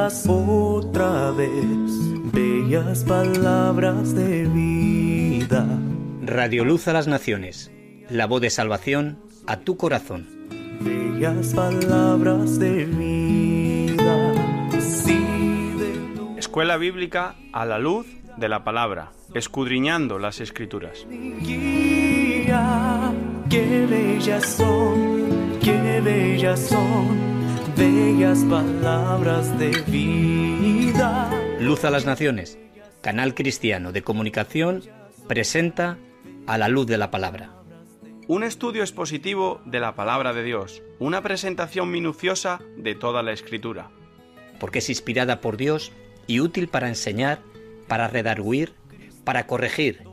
unas otra vez, bellas palabras de vida. Radio Luz a las Naciones, la voz de salvación a tu corazón. Bellas palabras de vida. Escuela Bíblica a la luz de la palabra, escudriñando las Escrituras. Guía, qué bellas son, bellas palabras de vida. Luz a las Naciones, canal cristiano de comunicación, presenta A la luz de la palabra. Un estudio expositivo de la palabra de Dios, una presentación minuciosa de toda la Escritura. Porque es inspirada por Dios y útil para enseñar, para redarguir, para corregir,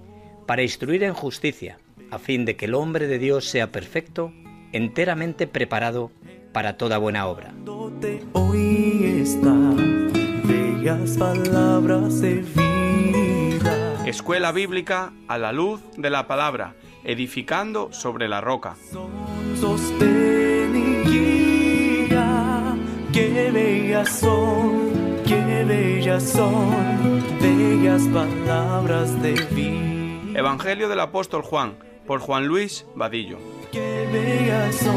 para instruir en justicia, a fin de que el hombre de Dios sea perfecto, enteramente preparado para toda buena obra. Hoy está, bellas palabras de vida. Escuela Bíblica a la luz de la palabra, edificando sobre la roca. Sostén y guía, qué bellas son, bellas palabras de vida. Evangelio del apóstol Juan, por Juan Luis Vadillo. Qué bellas son,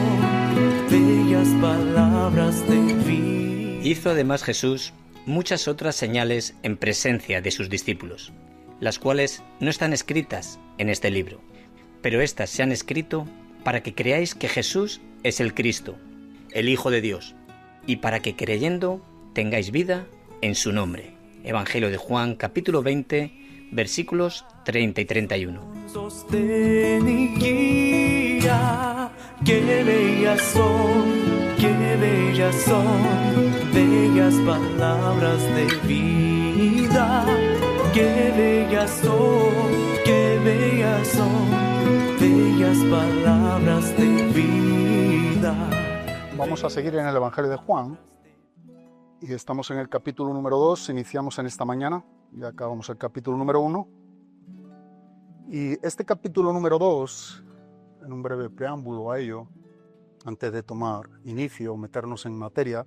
bellas palabras de vida. Hizo además Jesús muchas otras señales en presencia de sus discípulos, las cuales no están escritas en este libro, pero éstas se han escrito para que creáis que Jesús es el Cristo, el Hijo de Dios, y para que creyendo tengáis vida en su nombre. Evangelio de Juan, capítulo 20, versículos 30 y 31. Sostén y guía, qué bellas son, bellas palabras de vida. Qué bellas son, bellas palabras de vida. Vamos a seguir en el Evangelio de Juan y estamos en el capítulo número 2, iniciamos en esta mañana y acabamos el capítulo número 1. Y este capítulo número 2, en un breve preámbulo a ello, antes de tomar inicio, meternos en materia,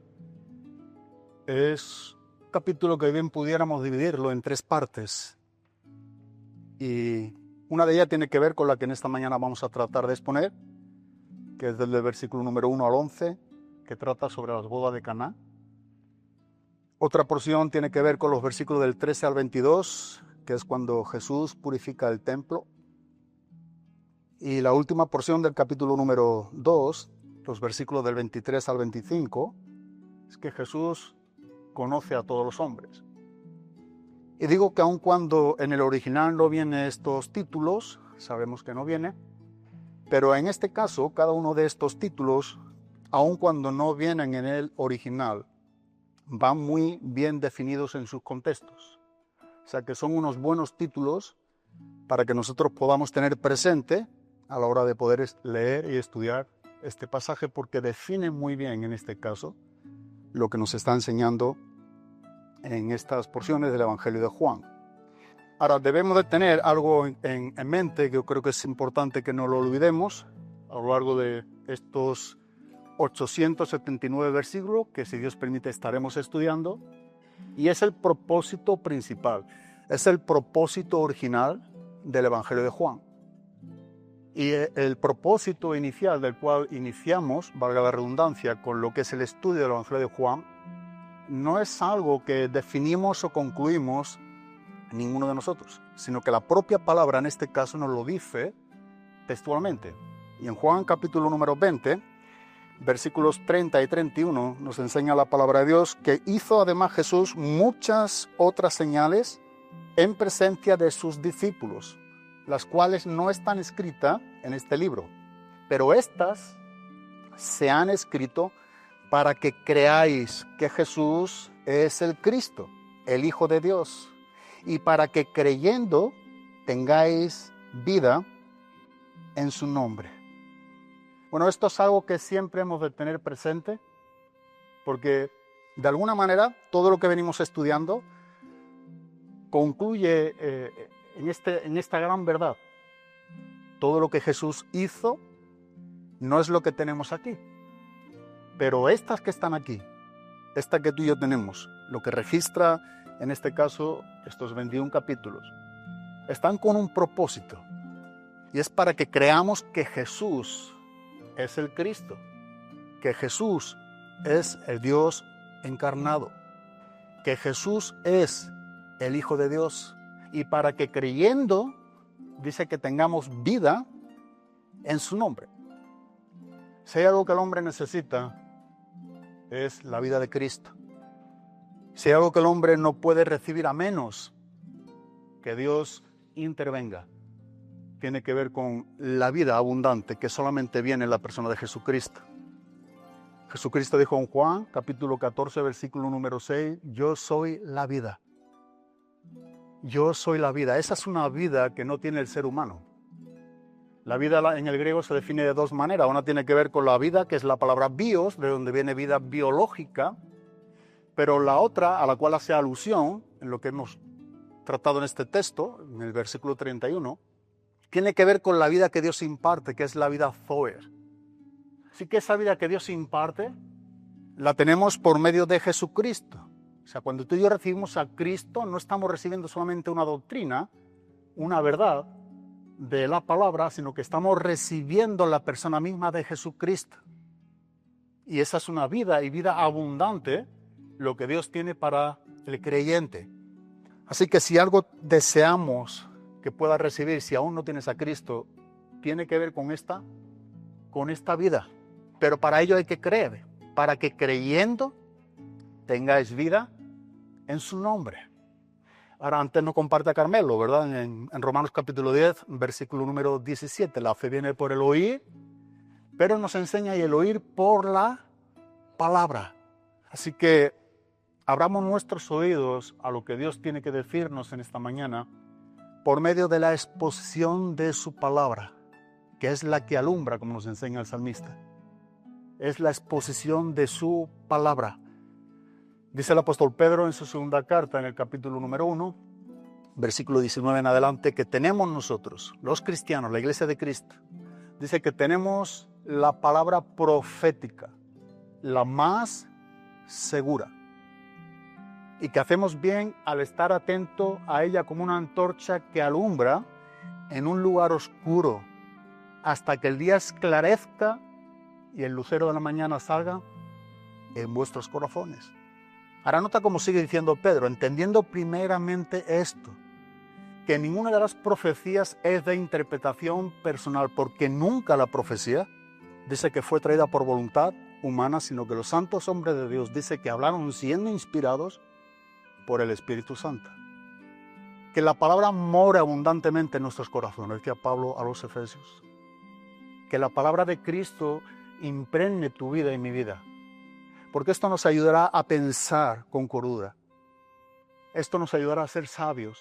es un capítulo que bien pudiéramos dividirlo en 3 partes. Y una de ellas tiene que ver con la que en esta mañana vamos a tratar de exponer, que es desde el versículo número 1 al 11, que trata sobre las bodas de Caná. Otra porción tiene que ver con los versículos del 13 al 22, que es cuando Jesús purifica el templo. Y la última porción del capítulo número 2, los versículos del 23 al 25, es que Jesús conoce a todos los hombres. Y digo que aun cuando en el original no vienen estos títulos, sabemos que no viene, pero en este caso, cada uno de estos títulos, aun cuando no vienen en el original, van muy bien definidos en sus contextos. O sea que son unos buenos títulos para que nosotros podamos tener presente a la hora de poder leer y estudiar este pasaje, porque define muy bien en este caso lo que nos está enseñando en estas porciones del Evangelio de Juan. Ahora debemos de tener algo en mente que yo creo que es importante que no lo olvidemos a lo largo de estos 879 versículos que, si Dios permite, estaremos estudiando, y es el propósito principal, es el propósito original del Evangelio de Juan. Y el propósito inicial del cual iniciamos, valga la redundancia, con lo que es el estudio del Evangelio de Juan, no es algo que definimos o concluimos ninguno de nosotros, sino que la propia palabra en este caso nos lo dice textualmente. Y en Juan capítulo número 20, versículos 30 y 31, nos enseña la palabra de Dios que hizo además Jesús muchas otras señales en presencia de sus discípulos, las cuales no están escritas en este libro, pero estas se han escrito para que creáis que Jesús es el Cristo, el Hijo de Dios, y para que creyendo tengáis vida en su nombre. Bueno, esto es algo que siempre hemos de tener presente, porque de alguna manera todo lo que venimos estudiando concluye en esta gran verdad. Todo lo que Jesús hizo no es lo que tenemos aquí, pero estas que están aquí, esta que tú y yo tenemos, lo que registra en este caso estos 21 capítulos, están con un propósito, y es para que creamos que Jesús es el Cristo, que Jesús es el Dios encarnado, que Jesús es el Hijo de Dios, y para que creyendo, dice que tengamos vida en su nombre. Si hay algo que el hombre necesita, es la vida de Cristo. Si hay algo que el hombre no puede recibir a menos que Dios intervenga, tiene que ver con la vida abundante que solamente viene en la persona de Jesucristo. Jesucristo dijo en Juan, capítulo 14, versículo número 6, yo soy la vida. Yo soy la vida. Esa es una vida que no tiene el ser humano. La vida en el griego se define de dos maneras. Una tiene que ver con la vida, que es la palabra bios, de donde viene vida biológica, pero la otra, a la cual hace alusión, en lo que hemos tratado en este texto, en el versículo 31, tiene que ver con la vida que Dios imparte, que es la vida zoe. Así que esa vida que Dios imparte, la tenemos por medio de Jesucristo. O sea, cuando tú y yo recibimos a Cristo, no estamos recibiendo solamente una doctrina, una verdad de la palabra, sino que estamos recibiendo la persona misma de Jesucristo. Y esa es una vida y vida abundante, lo que Dios tiene para el creyente. Así que si algo deseamos que pueda recibir, si aún no tienes a Cristo, tiene que ver con esta vida. Pero para ello hay que creer, para que creyendo tengáis vida en su nombre. Ahora, antes no comparte a Carmelo, ¿verdad? En Romanos capítulo 10, versículo número 17, la fe viene por el oír, pero nos enseña y el oír por la palabra. Así que abramos nuestros oídos a lo que Dios tiene que decirnos en esta mañana por medio de la exposición de su palabra, que es la que alumbra, como nos enseña el salmista. Es la exposición de su palabra. Dice el apóstol Pedro en su segunda carta, en el capítulo número 1, versículo 19 en adelante, que tenemos nosotros, los cristianos, la iglesia de Cristo, dice que tenemos la palabra profética, la más segura, y que hacemos bien al estar atento a ella como una antorcha que alumbra en un lugar oscuro hasta que el día esclarezca y el lucero de la mañana salga en vuestros corazones. Ahora nota cómo sigue diciendo Pedro, entendiendo primeramente esto, que ninguna de las profecías es de interpretación personal, porque nunca la profecía dice que fue traída por voluntad humana, sino que los santos hombres de Dios dice que hablaron siendo inspirados por el Espíritu Santo. Que la palabra more abundantemente en nuestros corazones, decía Pablo a los Efesios. Que la palabra de Cristo impregne tu vida y mi vida. Porque esto nos ayudará a pensar con cordura. Esto nos ayudará a ser sabios,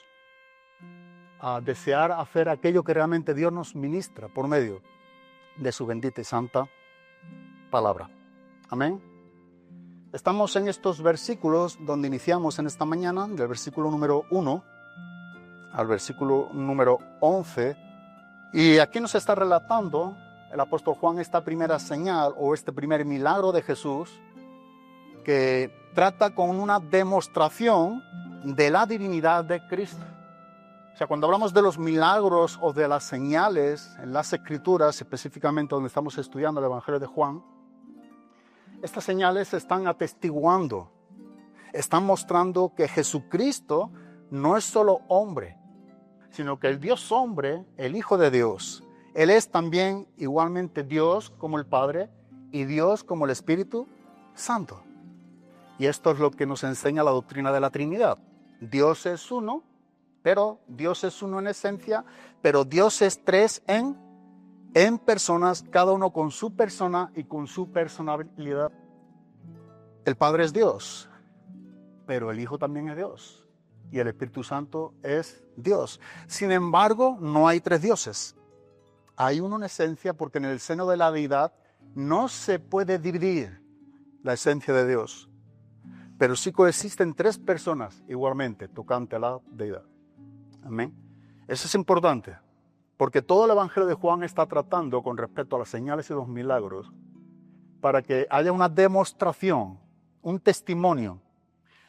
a desear hacer aquello que realmente Dios nos ministra por medio de su bendita y santa palabra. Amén. Estamos en estos versículos donde iniciamos en esta mañana, del versículo número 1 al versículo número 11. Y aquí nos está relatando el apóstol Juan esta primera señal o este primer milagro de Jesús, que trata con una demostración de la divinidad de Cristo. O sea, cuando hablamos de los milagros o de las señales en las Escrituras, específicamente donde estamos estudiando el Evangelio de Juan, estas señales están atestiguando, están mostrando que Jesucristo no es solo hombre, sino que el Dios hombre, el Hijo de Dios, Él es también igualmente Dios como el Padre y Dios como el Espíritu Santo. Y esto es lo que nos enseña la doctrina de la Trinidad. Dios es uno, pero Dios es uno en esencia, pero Dios es tres en personas, cada uno con su persona y con su personalidad. El Padre es Dios, pero el Hijo también es Dios, y el Espíritu Santo es Dios. Sin embargo, no hay tres dioses. Hay uno en esencia, porque en el seno de la deidad no se puede dividir la esencia de Dios. Pero sí coexisten tres personas igualmente tocante a la deidad. Amén. Eso es importante, porque todo el Evangelio de Juan está tratando con respecto a las señales y los milagros para que haya una demostración un testimonio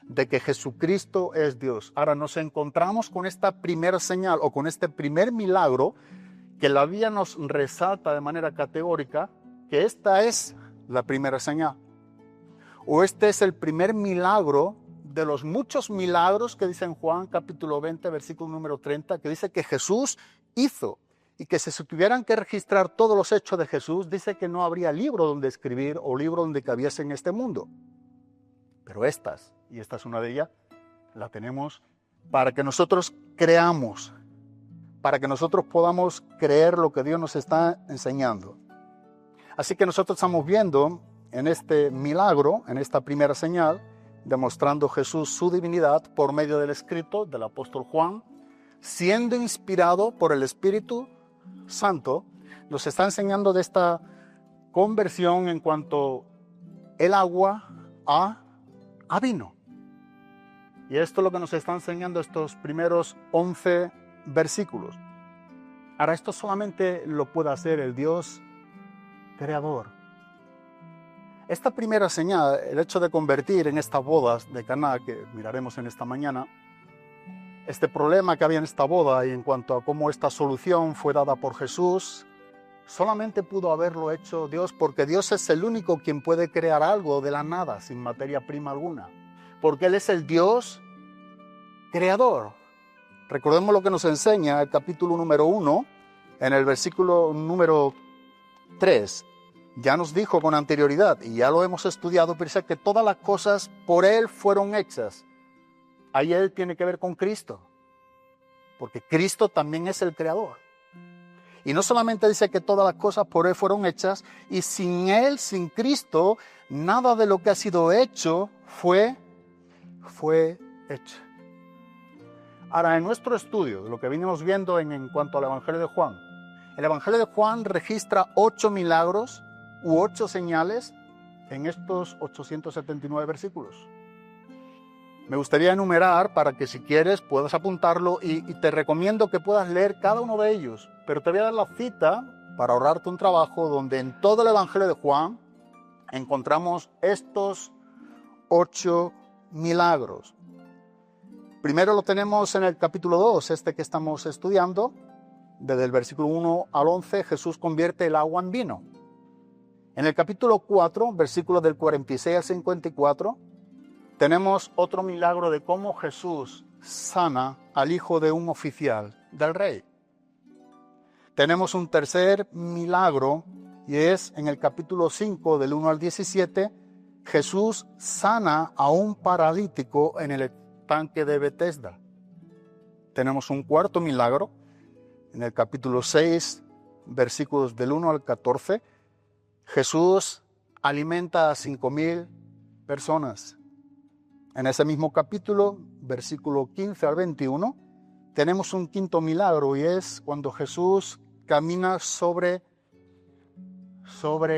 de que Jesucristo es Dios. Ahora nos encontramos con esta primera señal o con este primer milagro que la Biblia nos resalta de manera categórica que esta es la primera señal. O este es el primer milagro de los muchos milagros que dice en Juan capítulo 20, versículo número 30, que dice que Jesús hizo. Y que si se tuvieran que registrar todos los hechos de Jesús, dice que no habría libro donde escribir o libro donde cabiese en este mundo. Pero estas, y esta es una de ellas, la tenemos para que nosotros creamos, para que nosotros podamos creer lo que Dios nos está enseñando. Así que nosotros estamos viendo en este milagro, en esta primera señal, demostrando Jesús su divinidad por medio del escrito del apóstol Juan, siendo inspirado por el Espíritu Santo, nos está enseñando de esta conversión en cuanto el agua a vino. Y esto es lo que nos está enseñando estos primeros 11 versículos. Ahora, esto solamente lo puede hacer el Dios creador. Esta primera señal, el hecho de convertir en estas bodas de Caná, que miraremos en esta mañana, este problema que había en esta boda y en cuanto a cómo esta solución fue dada por Jesús, solamente pudo haberlo hecho Dios, porque Dios es el único quien puede crear algo de la nada, sin materia prima alguna, porque Él es el Dios creador. Recordemos lo que nos enseña el capítulo número 1, en el versículo número 3. Ya nos dijo con anterioridad, y ya lo hemos estudiado, pero dice que todas las cosas por Él fueron hechas. Ahí Él tiene que ver con Cristo, porque Cristo también es el creador. Y no solamente dice que todas las cosas por Él fueron hechas, y sin Él, sin Cristo, nada de lo que ha sido hecho fue hecho. Ahora, en nuestro estudio, lo que venimos viendo en cuanto al Evangelio de Juan, el Evangelio de Juan registra 8 milagros u 8 señales en estos 879 versículos. Me gustaría enumerar para que si quieres puedas apuntarlo y te recomiendo que puedas leer cada uno de ellos. Pero te voy a dar la cita para ahorrarte un trabajo donde en todo el Evangelio de Juan encontramos estos 8 milagros. Primero lo tenemos en el capítulo 2, este que estamos estudiando. Desde el versículo 1 al 11 Jesús convierte el agua en vino. En el capítulo 4, versículos del 46 al 54, tenemos otro milagro de cómo Jesús sana al hijo de un oficial del rey. Tenemos un tercer milagro y es en el capítulo 5 del 1 al 17, Jesús sana a un paralítico en el estanque de Betesda. Tenemos un cuarto milagro en el capítulo 6, versículos del 1 al 14, Jesús alimenta a 5,000 personas. En ese mismo capítulo, versículo 15 al 21, tenemos un quinto milagro y es cuando Jesús camina sobre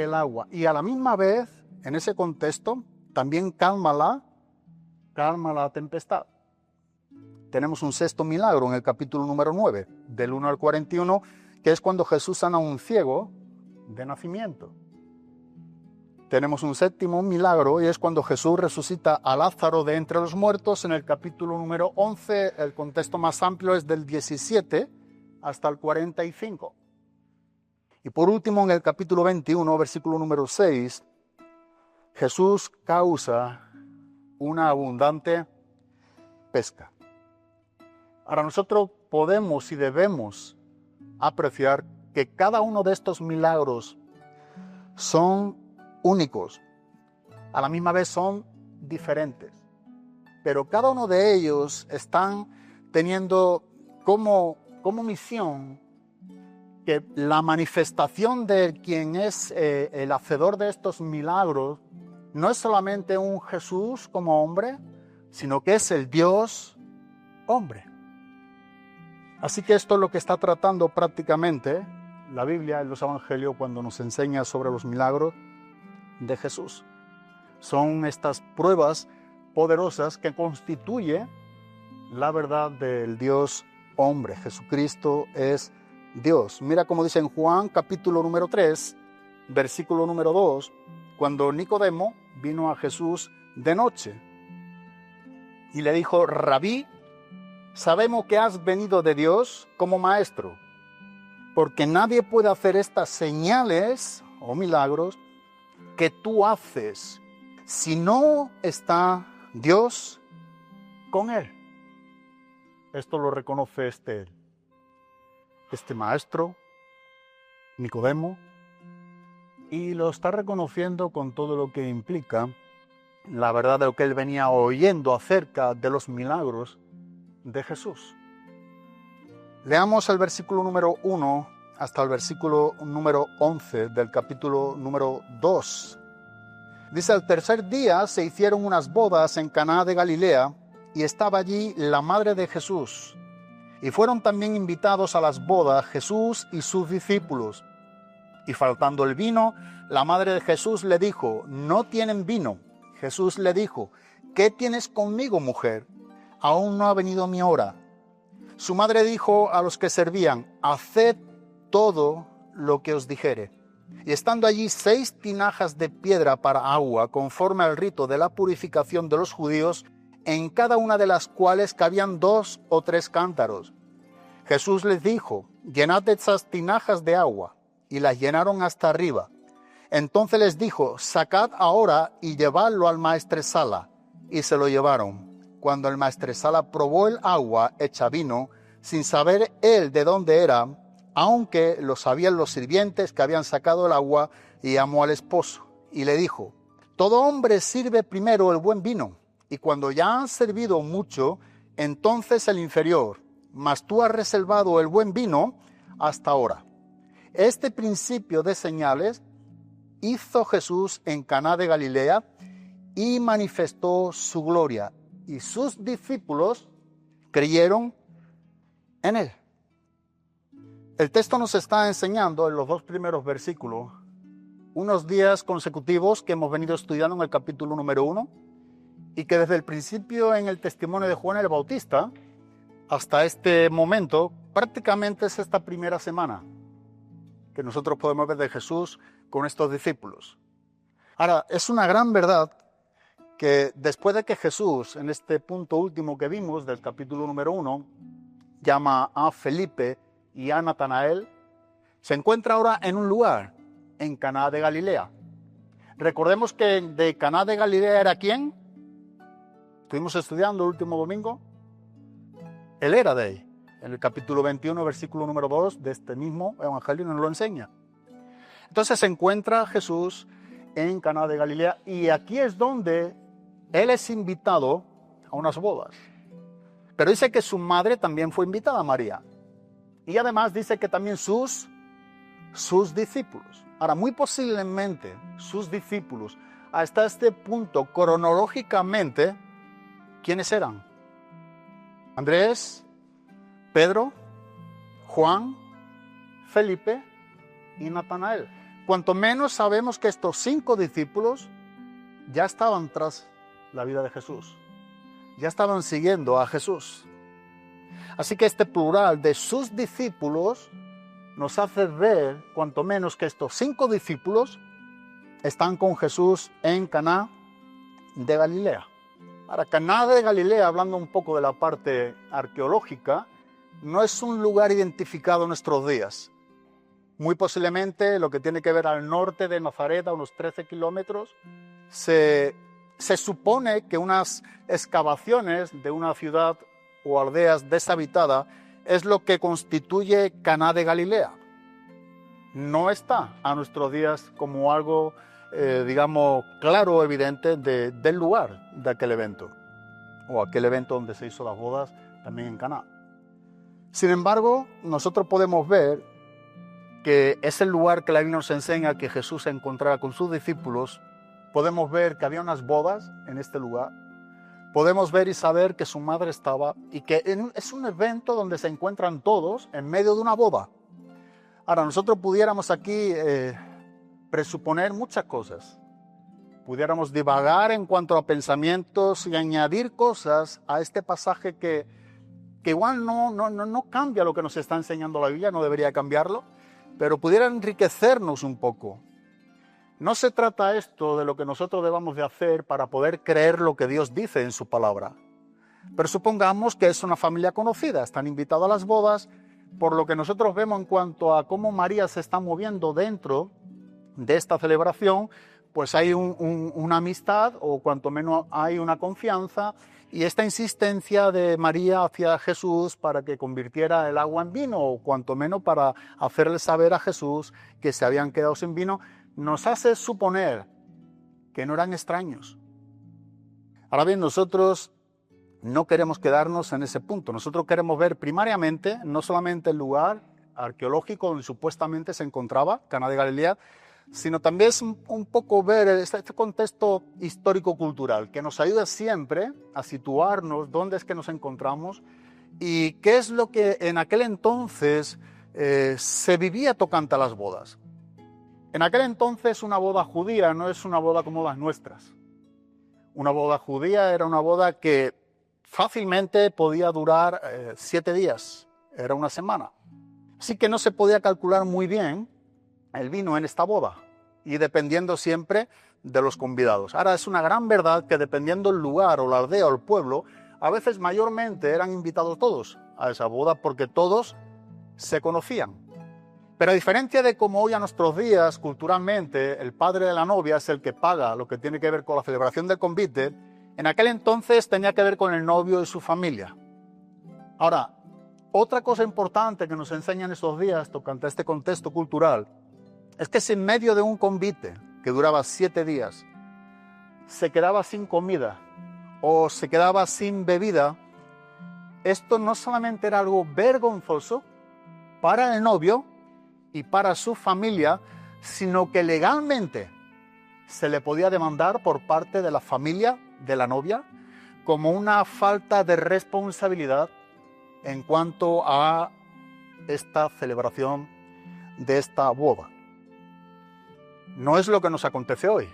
el agua. Y a la misma vez, en ese contexto, también calma la tempestad. Tenemos un sexto milagro en el capítulo número 9, del 1 al 41, que es cuando Jesús sana a un ciego de nacimiento. Tenemos un séptimo milagro y es cuando Jesús resucita a Lázaro de entre los muertos en el capítulo número 11. El contexto más amplio es del 17 hasta el 45. Y por último, en el capítulo 21, versículo número 6, Jesús causa una abundante pesca. Ahora nosotros podemos y debemos apreciar que cada uno de estos milagros son únicos, a la misma vez son diferentes, pero cada uno de ellos están teniendo como misión que la manifestación de quien es el hacedor de estos milagros no es solamente un Jesús como hombre, sino que es el Dios hombre. Así que esto es lo que está tratando prácticamente la Biblia en los Evangelios cuando nos enseña sobre los milagros de Jesús. Son estas pruebas poderosas que constituyen la verdad del Dios hombre. Jesucristo es Dios. Mira cómo dice en Juan capítulo número 3, versículo número 2, cuando Nicodemo vino a Jesús de noche. Y le dijo: Rabí, sabemos que has venido de Dios como maestro, porque nadie puede hacer estas señales o milagros que tú haces si no está Dios con él. Esto lo reconoce este maestro, Nicodemo, y lo está reconociendo con todo lo que implica la verdad de lo que él venía oyendo acerca de los milagros de Jesús. Leamos el versículo número 1 hasta el versículo número 11 del capítulo número 2. Dice: al tercer día se hicieron unas bodas en Caná de Galilea, y estaba allí la madre de Jesús. Y fueron también invitados a las bodas Jesús y sus discípulos. Y faltando el vino, la madre de Jesús le dijo: no tienen vino. Jesús le dijo: ¿qué tienes conmigo, mujer? Aún no ha venido mi hora. Su madre dijo a los que servían: haced todo lo que os dijere. Y estando allí 6 tinajas de piedra para agua, conforme al rito de la purificación de los judíos, en cada una de las cuales cabían 2 o 3 cántaros. Jesús les dijo: llenad esas tinajas de agua. Y las llenaron hasta arriba. Entonces les dijo: sacad ahora y llevadlo al maestresala. Y se lo llevaron. Cuando el maestresala probó el agua hecha vino, sin saber él de dónde era, aunque lo sabían los sirvientes que habían sacado el agua, y llamó al esposo. Y le dijo: todo hombre sirve primero el buen vino, y cuando ya han servido mucho, entonces el inferior. Mas tú has reservado el buen vino hasta ahora. Este principio de señales hizo Jesús en Caná de Galilea y manifestó su gloria, y sus discípulos creyeron en él. El texto nos está enseñando en los 2 primeros versículos unos días consecutivos que hemos venido estudiando en el capítulo número 1, y que desde el principio en el testimonio de Juan el Bautista hasta este momento prácticamente es esta primera semana que nosotros podemos ver de Jesús con estos discípulos. Ahora, es una gran verdad que después de que Jesús, en este punto último que vimos del capítulo número 1, llama a Felipe y a Natanael, se encuentra ahora en un lugar, en Caná de Galilea. Recordemos que de Caná de Galilea era ¿quién? Estuvimos estudiando el último domingo. Él era de ahí. En el capítulo 21, versículo número 2 de este mismo evangelio nos lo enseña. Entonces se encuentra Jesús en Caná de Galilea, y aquí es donde él es invitado a unas bodas. Pero dice que su madre también fue invitada, María. Y además dice que también sus discípulos. Ahora, muy posiblemente sus discípulos, hasta este punto cronológicamente, ¿quiénes eran? Andrés, Pedro, Juan, Felipe y Natanael. Cuanto menos sabemos que estos 5 discípulos ya estaban tras la vida de Jesús. Ya estaban siguiendo a Jesús. Así que este plural de sus discípulos nos hace ver, cuanto menos, que estos 5 discípulos están con Jesús en Caná de Galilea. Ahora, Caná de Galilea, hablando un poco de la parte arqueológica, no es un lugar identificado en nuestros días. Muy posiblemente lo que tiene que ver al norte de Nazaret, a unos 13 kilómetros, se supone que unas excavaciones de una ciudad o aldeas deshabitada es lo que constituye Caná de Galilea. No está a nuestros días como algo, digamos, claro o evidente del lugar de aquel evento, o aquel evento donde se hizo las bodas también en Caná. Sin embargo, nosotros podemos ver que es el lugar que la Biblia nos enseña que Jesús se encontraba con sus discípulos. Podemos ver que había unas bodas en este lugar. Podemos ver y saber que su madre estaba, y que es un evento donde se encuentran todos en medio de una boda. Ahora, nosotros pudiéramos aquí presuponer muchas cosas. Pudiéramos divagar en cuanto a pensamientos y añadir cosas a este pasaje que igual no cambia lo que nos está enseñando la Biblia, no debería cambiarlo, pero pudiera enriquecernos un poco. No se trata esto de lo que nosotros debamos de hacer para poder creer lo que Dios dice en su palabra. Pero supongamos que es una familia conocida, están invitados a las bodas, por lo que nosotros vemos en cuanto a cómo María se está moviendo dentro de esta celebración, pues hay una amistad o cuanto menos hay una confianza y esta insistencia de María hacia Jesús para que convirtiera el agua en vino o cuanto menos para hacerle saber a Jesús que se habían quedado sin vino, nos hace suponer que no eran extraños. Ahora bien, nosotros no queremos quedarnos en ese punto. Nosotros queremos ver primariamente no solamente el lugar arqueológico donde supuestamente se encontraba Caná de Galilea, sino también un poco ver este contexto histórico-cultural que nos ayuda siempre a situarnos dónde es que nos encontramos y qué es lo que en aquel entonces se vivía tocante a las bodas. En aquel entonces una boda judía no es una boda como las nuestras. Una boda judía era una boda que fácilmente podía durar 7 días, era una semana. Así que no se podía calcular muy bien el vino en esta boda y dependiendo siempre de los convidados. Ahora es una gran verdad que dependiendo el lugar o la aldea o el pueblo, a veces mayormente eran invitados todos a esa boda porque todos se conocían. Pero a diferencia de como hoy a nuestros días, culturalmente, el padre de la novia es el que paga lo que tiene que ver con la celebración del convite, en aquel entonces tenía que ver con el novio y su familia. Ahora, otra cosa importante que nos enseñan estos días tocante a este contexto cultural es que si en medio de un convite que duraba 7 días se quedaba sin comida o se quedaba sin bebida, esto no solamente era algo vergonzoso para el novio y para su familia, sino que legalmente se le podía demandar por parte de la familia de la novia como una falta de responsabilidad en cuanto a esta celebración de esta boda. No es lo que nos acontece hoy,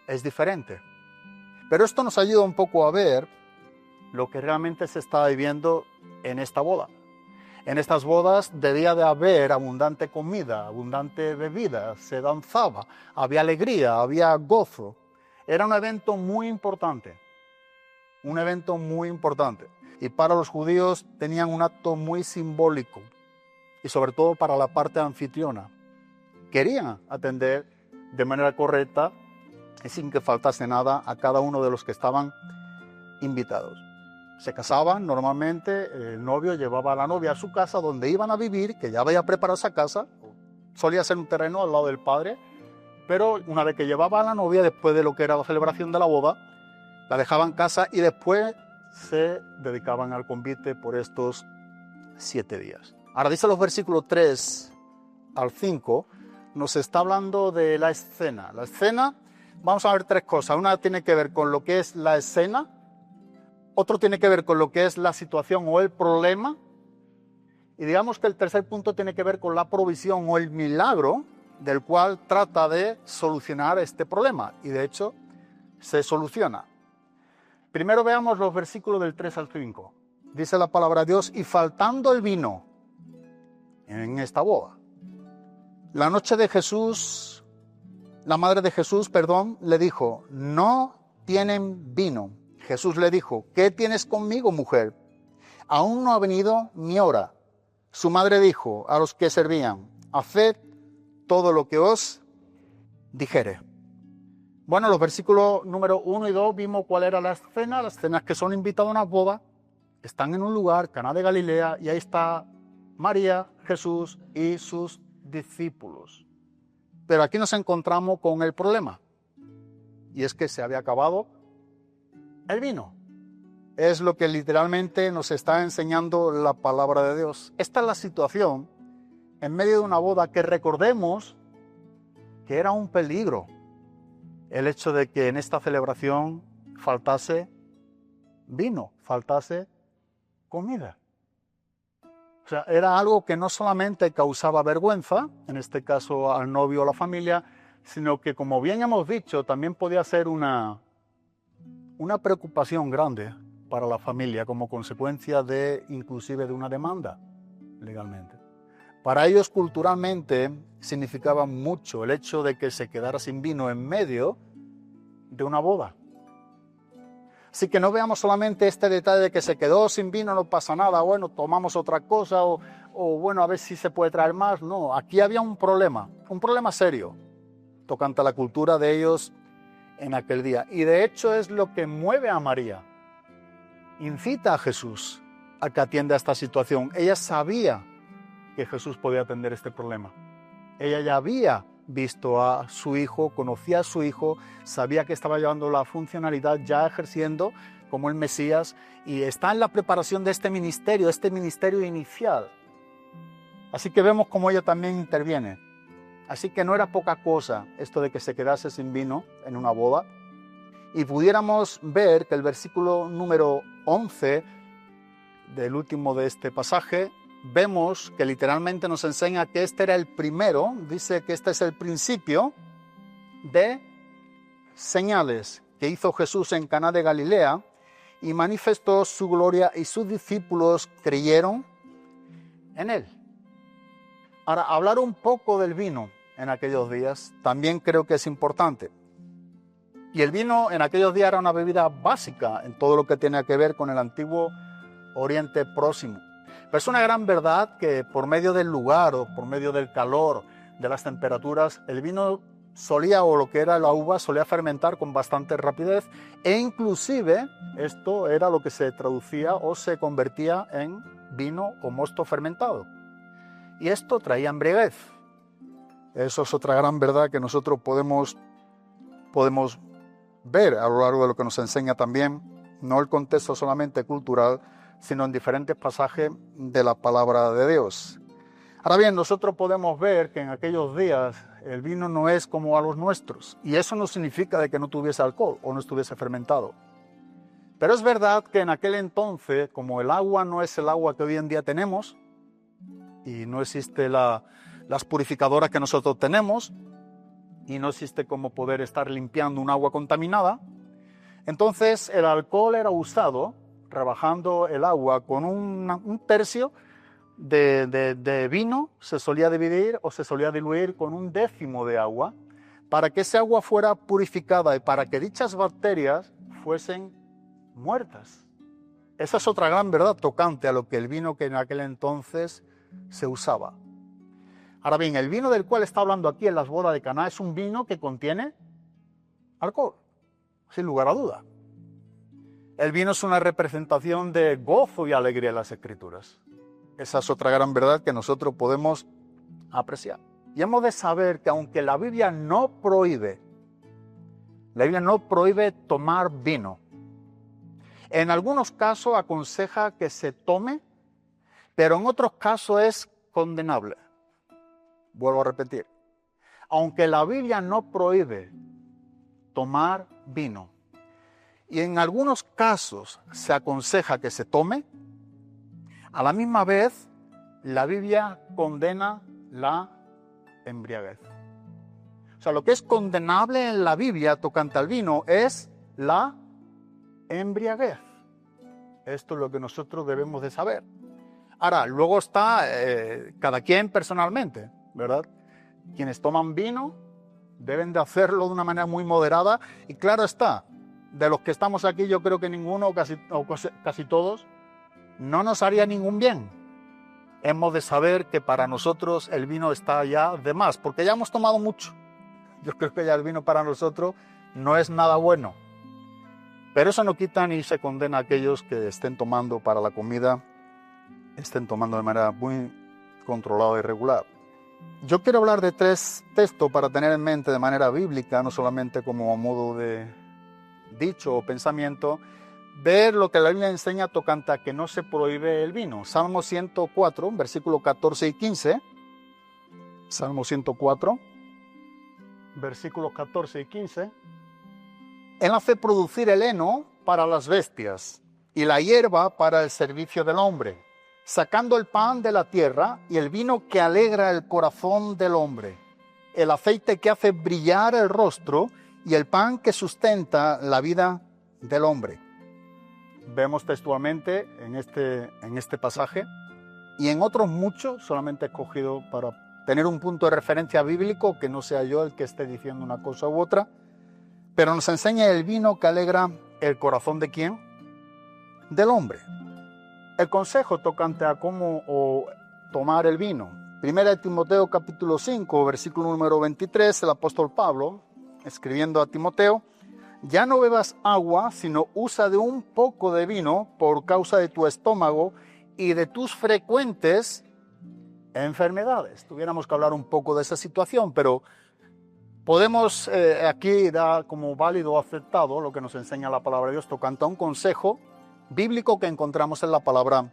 es diferente. Pero esto nos ayuda un poco a ver lo que realmente se está viviendo en esta boda. En estas bodas debía de haber abundante comida, abundante bebida, se danzaba, había alegría, había gozo. Era un evento muy importante, Y para los judíos tenían un acto muy simbólico y sobre todo para la parte anfitriona. Querían atender de manera correcta y sin que faltase nada a cada uno de los que estaban invitados. Se casaban normalmente, el novio llevaba a la novia a su casa donde iban a vivir, que ya había preparado esa casa, solía ser un terreno al lado del padre, pero una vez que llevaba a la novia, después de lo que era la celebración de la boda, la dejaban en casa y después se dedicaban al convite por estos 7 días. Ahora dice los versículos 3 al 5, nos está hablando de la escena. La escena, vamos a ver 3 cosas. Una tiene que ver con lo que es la escena, otro tiene que ver con lo que es la situación o el problema, y digamos que el tercer punto tiene que ver con la provisión o el milagro del cual trata de solucionar este problema, y de hecho se soluciona. Primero veamos los versículos del 3 al 5. Dice la palabra de Dios, y faltando el vino en esta boda, la noche de Jesús, la madre de Jesús, le dijo, no tienen vino. Jesús le dijo, ¿qué tienes conmigo, mujer? Aún no ha venido mi hora. Su madre dijo a los que servían, haced todo lo que os dijere. Bueno, los versículos número 1 y 2 vimos cuál era la escena. Las escenas que son invitados a una boda, están en un lugar, Caná de Galilea, y ahí está María, Jesús y sus discípulos. Pero aquí nos encontramos con el problema, y es que se había acabado el vino. Es lo que literalmente nos está enseñando la palabra de Dios. Esta es la situación en medio de una boda que recordemos que era un peligro el hecho de que en esta celebración faltase vino, faltase comida. O sea, era algo que no solamente causaba vergüenza, en este caso al novio o la familia, sino que, como bien hemos dicho, también podía ser una preocupación grande para la familia como consecuencia de, inclusive, de una demanda legalmente. Para ellos culturalmente significaba mucho el hecho de que se quedara sin vino en medio de una boda. Así que no veamos solamente este detalle de que se quedó sin vino, no pasa nada, bueno, tomamos otra cosa o bueno, a ver si se puede traer más. No, aquí había un problema serio, tocante a la cultura de ellos en aquel día. Y de hecho es lo que mueve a María, incita a Jesús a que atienda esta situación. Ella sabía que Jesús podía atender este problema. Ella ya había visto a su hijo, conocía a su hijo, sabía que estaba llevando la funcionalidad, ya ejerciendo como el Mesías, y está en la preparación de este ministerio inicial. Así que vemos cómo ella también interviene. Así que no era poca cosa esto de que se quedase sin vino en una boda. Y pudiéramos ver que el versículo número 11 del último de este pasaje, vemos que literalmente nos enseña que este era el primero, dice que este es el principio de señales que hizo Jesús en Caná de Galilea y manifestó su gloria y sus discípulos creyeron en él. Ahora, hablar un poco del vino en aquellos días también creo que es importante. Y el vino en aquellos días era una bebida básica en todo lo que tiene que ver con el antiguo Oriente Próximo. Pero es una gran verdad que por medio del lugar o por medio del calor, de las temperaturas, el vino solía, o lo que era la uva, solía fermentar con bastante rapidez e inclusive esto era lo que se traducía o se convertía en vino o mosto fermentado. Y esto traía embriaguez. Eso es otra gran verdad que nosotros podemos ver a lo largo de lo que nos enseña también, no el contexto solamente cultural, sino en diferentes pasajes de la palabra de Dios. Ahora bien, nosotros podemos ver que en aquellos días el vino no es como a los nuestros, y eso no significa de que no tuviese alcohol o no estuviese fermentado. Pero es verdad que en aquel entonces, como el agua no es el agua que hoy en día tenemos, y no existe las purificadoras que nosotros tenemos, y no existe cómo poder estar limpiando un agua contaminada, entonces el alcohol era usado rebajando el agua con un tercio de vino, se solía dividir o se solía diluir con 1/10 de agua para que ese agua fuera purificada y para que dichas bacterias fuesen muertas. Esa es otra gran verdad tocante a lo que el vino que en aquel entonces se usaba. Ahora bien, el vino del cual está hablando aquí en las bodas de Caná es un vino que contiene alcohol, sin lugar a duda. El vino es una representación de gozo y alegría en las Escrituras. Esa es otra gran verdad que nosotros podemos apreciar. Y hemos de saber que aunque la Biblia no prohíbe tomar vino, en algunos casos aconseja que se tome, pero en otros casos es condenable. Vuelvo a repetir. Aunque la Biblia no prohíbe tomar vino, y en algunos casos se aconseja que se tome, a la misma vez la Biblia condena la embriaguez. O sea, lo que es condenable en la Biblia tocante al vino es la embriaguez. Esto es lo que nosotros debemos de saber. Ahora, luego está cada quien personalmente, ¿verdad? Quienes toman vino deben de hacerlo de una manera muy moderada y claro está, de los que estamos aquí yo creo que ninguno o casi todos no nos haría ningún bien. Hemos de saber que para nosotros el vino está ya de más, porque ya hemos tomado mucho. Yo creo que ya el vino para nosotros no es nada bueno. Pero eso no quita ni se condena a aquellos que estén tomando para la comida, estén tomando de manera muy controlada y regular. Yo quiero hablar de 3 textos para tener en mente de manera bíblica, no solamente como a modo de dicho o pensamiento, ver lo que la Biblia enseña tocante a que no se prohíbe el vino. Salmo 104, versículos 14 y 15. Salmo 104, versículos 14 y 15. Él hace producir el heno para las bestias y la hierba para el servicio del hombre, sacando el pan de la tierra y el vino que alegra el corazón del hombre, el aceite que hace brillar el rostro y el pan que sustenta la vida del hombre. Vemos textualmente en este pasaje y en otros muchos solamente he escogido para tener un punto de referencia bíblico, que no sea yo el que esté diciendo una cosa u otra, pero nos enseña el vino que alegra el corazón ¿de quién? Del hombre. El consejo tocante a cómo tomar el vino. Primera de Timoteo capítulo 5, versículo número 23, el apóstol Pablo, escribiendo a Timoteo: ya no bebas agua, sino usa de un poco de vino por causa de tu estómago y de tus frecuentes enfermedades. Tuviéramos que hablar un poco de esa situación, pero podemos aquí dar como válido o aceptado lo que nos enseña la palabra de Dios tocante a un consejo bíblico que encontramos en la palabra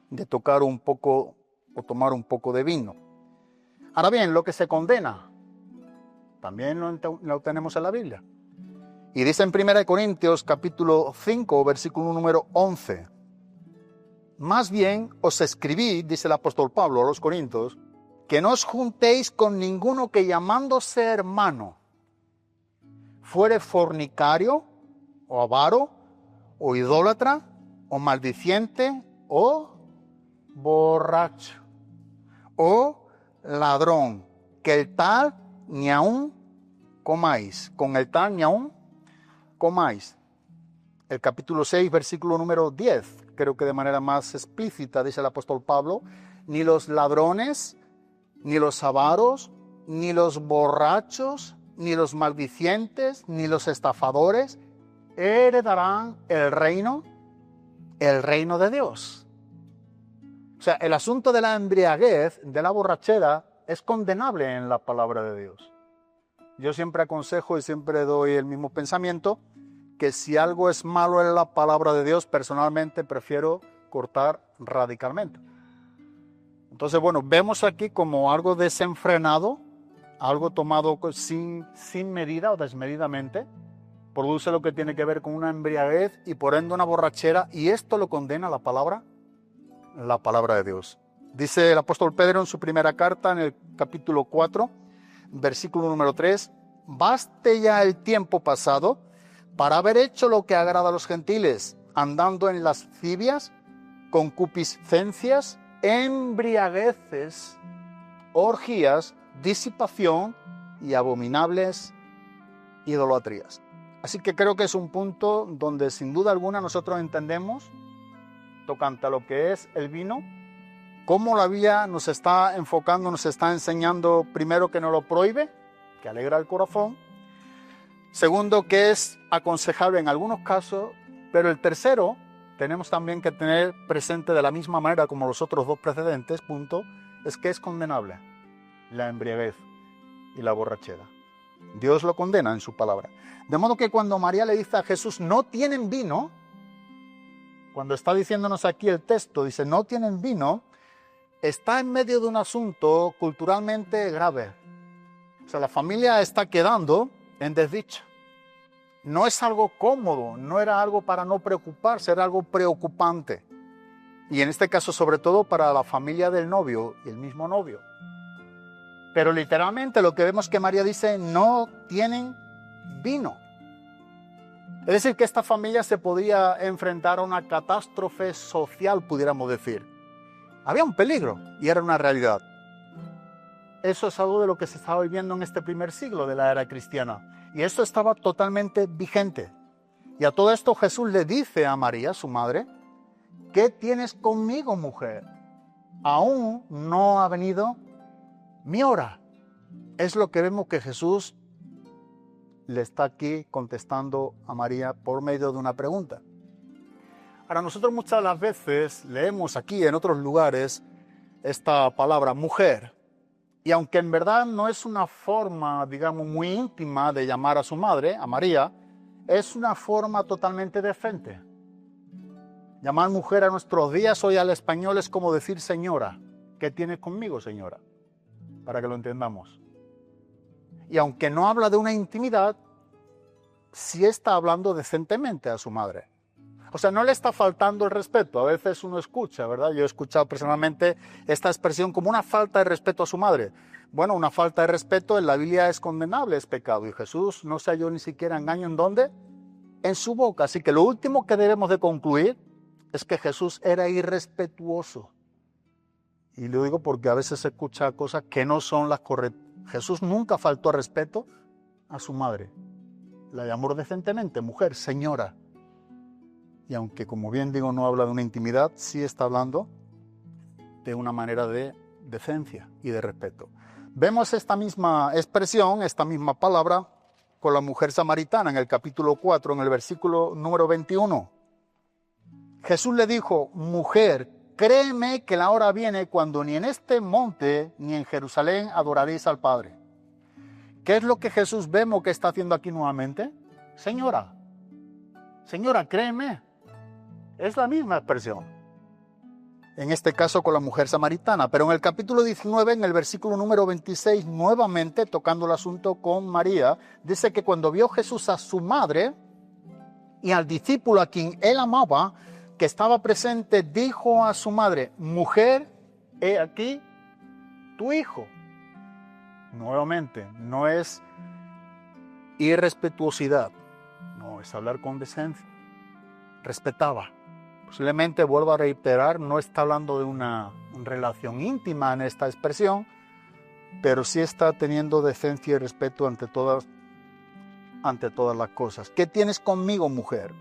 de tocar un poco o tomar un poco de vino. Ahora bien, lo que se condena también lo tenemos en la Biblia. Y dice en 1 Corintios capítulo 5, versículo número 11: más bien os escribí, dice el apóstol Pablo a los Corintios, que no os juntéis con ninguno que llamándose hermano fuere fornicario, o avaro, o idólatra, o maldiciente, o borracho, o ladrón, que el tal ni aún comáis. Con el tal ni aún comáis. El capítulo 6, versículo número 10, creo que de manera más explícita dice el apóstol Pablo: ni los ladrones, ni los avaros, ni los borrachos, ni los maldicientes, ni los estafadores heredarán el reino de Dios. O sea, el asunto de la embriaguez, de la borrachera, es condenable en la palabra de Dios. Yo siempre aconsejo y siempre doy el mismo pensamiento, que si algo es malo en la palabra de Dios, personalmente prefiero cortar radicalmente. Entonces, bueno, vemos aquí como algo desenfrenado, algo tomado sin medida o desmedidamente, produce lo que tiene que ver con una embriaguez y por ende una borrachera, y esto lo condena la palabra de Dios. Dice el apóstol Pedro en su primera carta, en el capítulo 4, versículo número 3: baste ya el tiempo pasado para haber hecho lo que agrada a los gentiles, andando en lascivias, concupiscencias, embriagueces, orgías, disipación y abominables idolatrías. Así que creo que es un punto donde sin duda alguna nosotros entendemos, tocante a lo que es el vino, cómo la Biblia nos está enfocando, nos está enseñando, primero, que no lo prohíbe, que alegra el corazón; segundo, que es aconsejable en algunos casos; pero el tercero, tenemos también que tener presente de la misma manera como los otros dos precedentes, punto, es que es condenable la embriaguez y la borrachera. Dios lo condena en su palabra. De modo que cuando María le dice a Jesús: no tienen vino, cuando está diciéndonos aquí el texto, dice no tienen vino, está en medio de un asunto culturalmente grave. O sea, la familia está quedando en desdicha. No es algo cómodo, no era algo para no preocuparse, era algo preocupante. Y en este caso, sobre todo, para la familia del novio y el mismo novio. Pero literalmente lo que vemos que María dice: no tienen vino. Es decir, que esta familia se podía enfrentar a una catástrofe social, pudiéramos decir. Había un peligro y era una realidad. Eso es algo de lo que se estaba viviendo en este primer siglo de la era cristiana. Y esto estaba totalmente vigente. Y a todo esto Jesús le dice a María, su madre: ¿qué tienes conmigo, mujer? Aún no ha venido mi hora. Es lo que vemos que Jesús le está aquí contestando a María por medio de una pregunta. Ahora, nosotros muchas de las veces leemos aquí en otros lugares esta palabra mujer, y aunque en verdad no es una forma, digamos, muy íntima de llamar a su madre, a María, es una forma totalmente decente. Llamar mujer a nuestros días hoy al español es como decir señora. ¿Qué tienes conmigo, señora? Para que lo entendamos. Y aunque no habla de una intimidad, sí está hablando decentemente a su madre. O sea, no le está faltando el respeto. A veces uno escucha, ¿verdad? Yo he escuchado personalmente esta expresión como una falta de respeto a su madre. Bueno, una falta de respeto en la Biblia es condenable, es pecado. Y Jesús no se halló ni siquiera engaño ¿en dónde? En su boca. Así que lo último que debemos de concluir es que Jesús era irrespetuoso. Y lo digo porque a veces se escucha cosas que no son las correctas. Jesús nunca faltó al respeto a su madre. La llamó decentemente mujer, señora. Y aunque, como bien digo, no habla de una intimidad, sí está hablando de una manera de decencia y de respeto. Vemos esta misma expresión, esta misma palabra, con la mujer samaritana en el capítulo 4, en el versículo número 21. Jesús le dijo, mujer, créeme que la hora viene cuando ni en este monte ni en Jerusalén adoraréis al Padre. ¿Qué es lo que Jesús vemos que está haciendo aquí nuevamente? Señora, créeme. Es la misma expresión. En este caso con la mujer samaritana. Pero en el capítulo 19, en el versículo número 26, nuevamente tocando el asunto con María, dice que cuando vio Jesús a su madre y al discípulo a quien él amaba, que estaba presente, dijo a su madre, mujer, he aquí tu hijo. Nuevamente, no es irrespetuosidad, no, es hablar con decencia. Respetaba. Posiblemente, vuelvo a reiterar, no está hablando de una relación íntima en esta expresión, pero sí está teniendo decencia y respeto ante todas las cosas. ¿Qué tienes conmigo, mujer?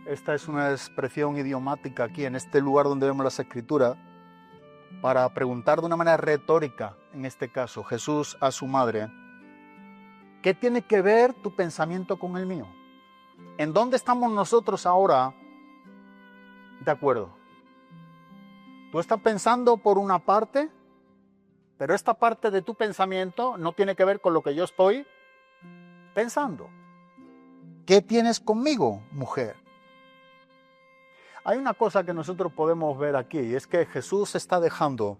Esta es una expresión idiomática aquí, en este lugar donde vemos las Escrituras, para preguntar de una manera retórica, en este caso, Jesús a su madre, ¿qué tiene que ver tu pensamiento con el mío? ¿En dónde estamos nosotros ahora de acuerdo? Tú estás pensando por una parte, pero esta parte de tu pensamiento no tiene que ver con lo que yo estoy pensando. ¿Qué tienes conmigo, mujer? Hay una cosa que nosotros podemos ver aquí, y es que Jesús está dejando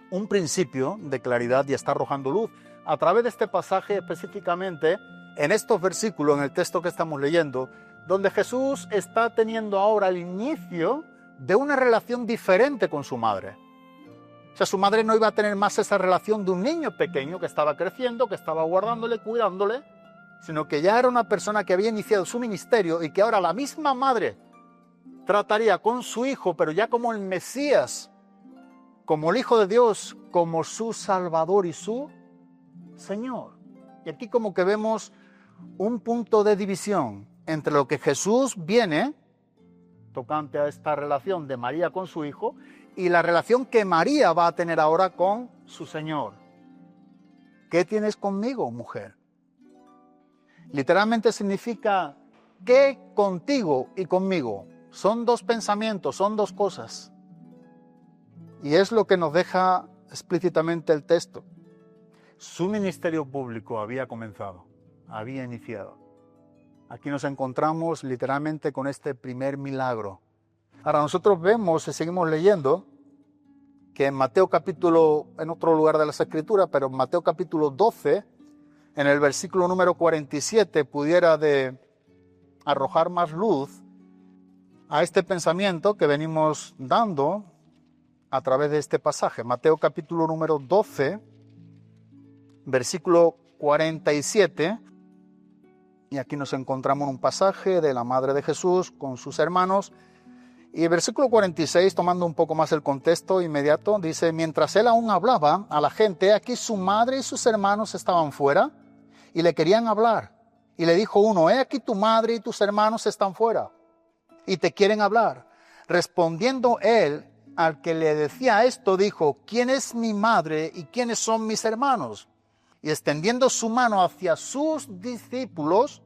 un principio de claridad y está arrojando luz. A través de este pasaje específicamente, en estos versículos, en el texto que estamos leyendo, donde Jesús está teniendo ahora el inicio de una relación diferente con su madre. O sea, su madre no iba a tener más esa relación de un niño pequeño que estaba creciendo, que estaba guardándole, cuidándole, sino que ya era una persona que había iniciado su ministerio y que ahora la misma madre trataría con su hijo, pero ya como el Mesías, como el Hijo de Dios, como su Salvador y su Señor. Y aquí como que vemos un punto de división entre lo que Jesús viene, tocante a esta relación de María con su hijo, y la relación que María va a tener ahora con su Señor. ¿Qué tienes conmigo, mujer? Literalmente significa ¿qué contigo y conmigo? Son dos pensamientos, son dos cosas. Y es lo que nos deja explícitamente el texto. Su ministerio público había comenzado, había iniciado. Aquí nos encontramos literalmente con este primer milagro. Ahora nosotros vemos y seguimos leyendo que en Mateo capítulo, en otro lugar de las Escrituras, pero en Mateo capítulo 12, en el versículo número 47, pudiera de arrojar más luz a este pensamiento que venimos dando a través de este pasaje. Mateo capítulo número 12, versículo 47, y aquí nos encontramos un pasaje de la madre de Jesús con sus hermanos, y el versículo 46, tomando un poco más el contexto inmediato, dice, mientras él aún hablaba a la gente, aquí su madre y sus hermanos estaban fuera, y le querían hablar, y le dijo uno, he aquí tu madre y tus hermanos están fuera, y te quieren hablar. Respondiendo él, al que le decía esto, dijo, ¿quién es mi madre y quiénes son mis hermanos? Y extendiendo su mano hacia sus discípulos,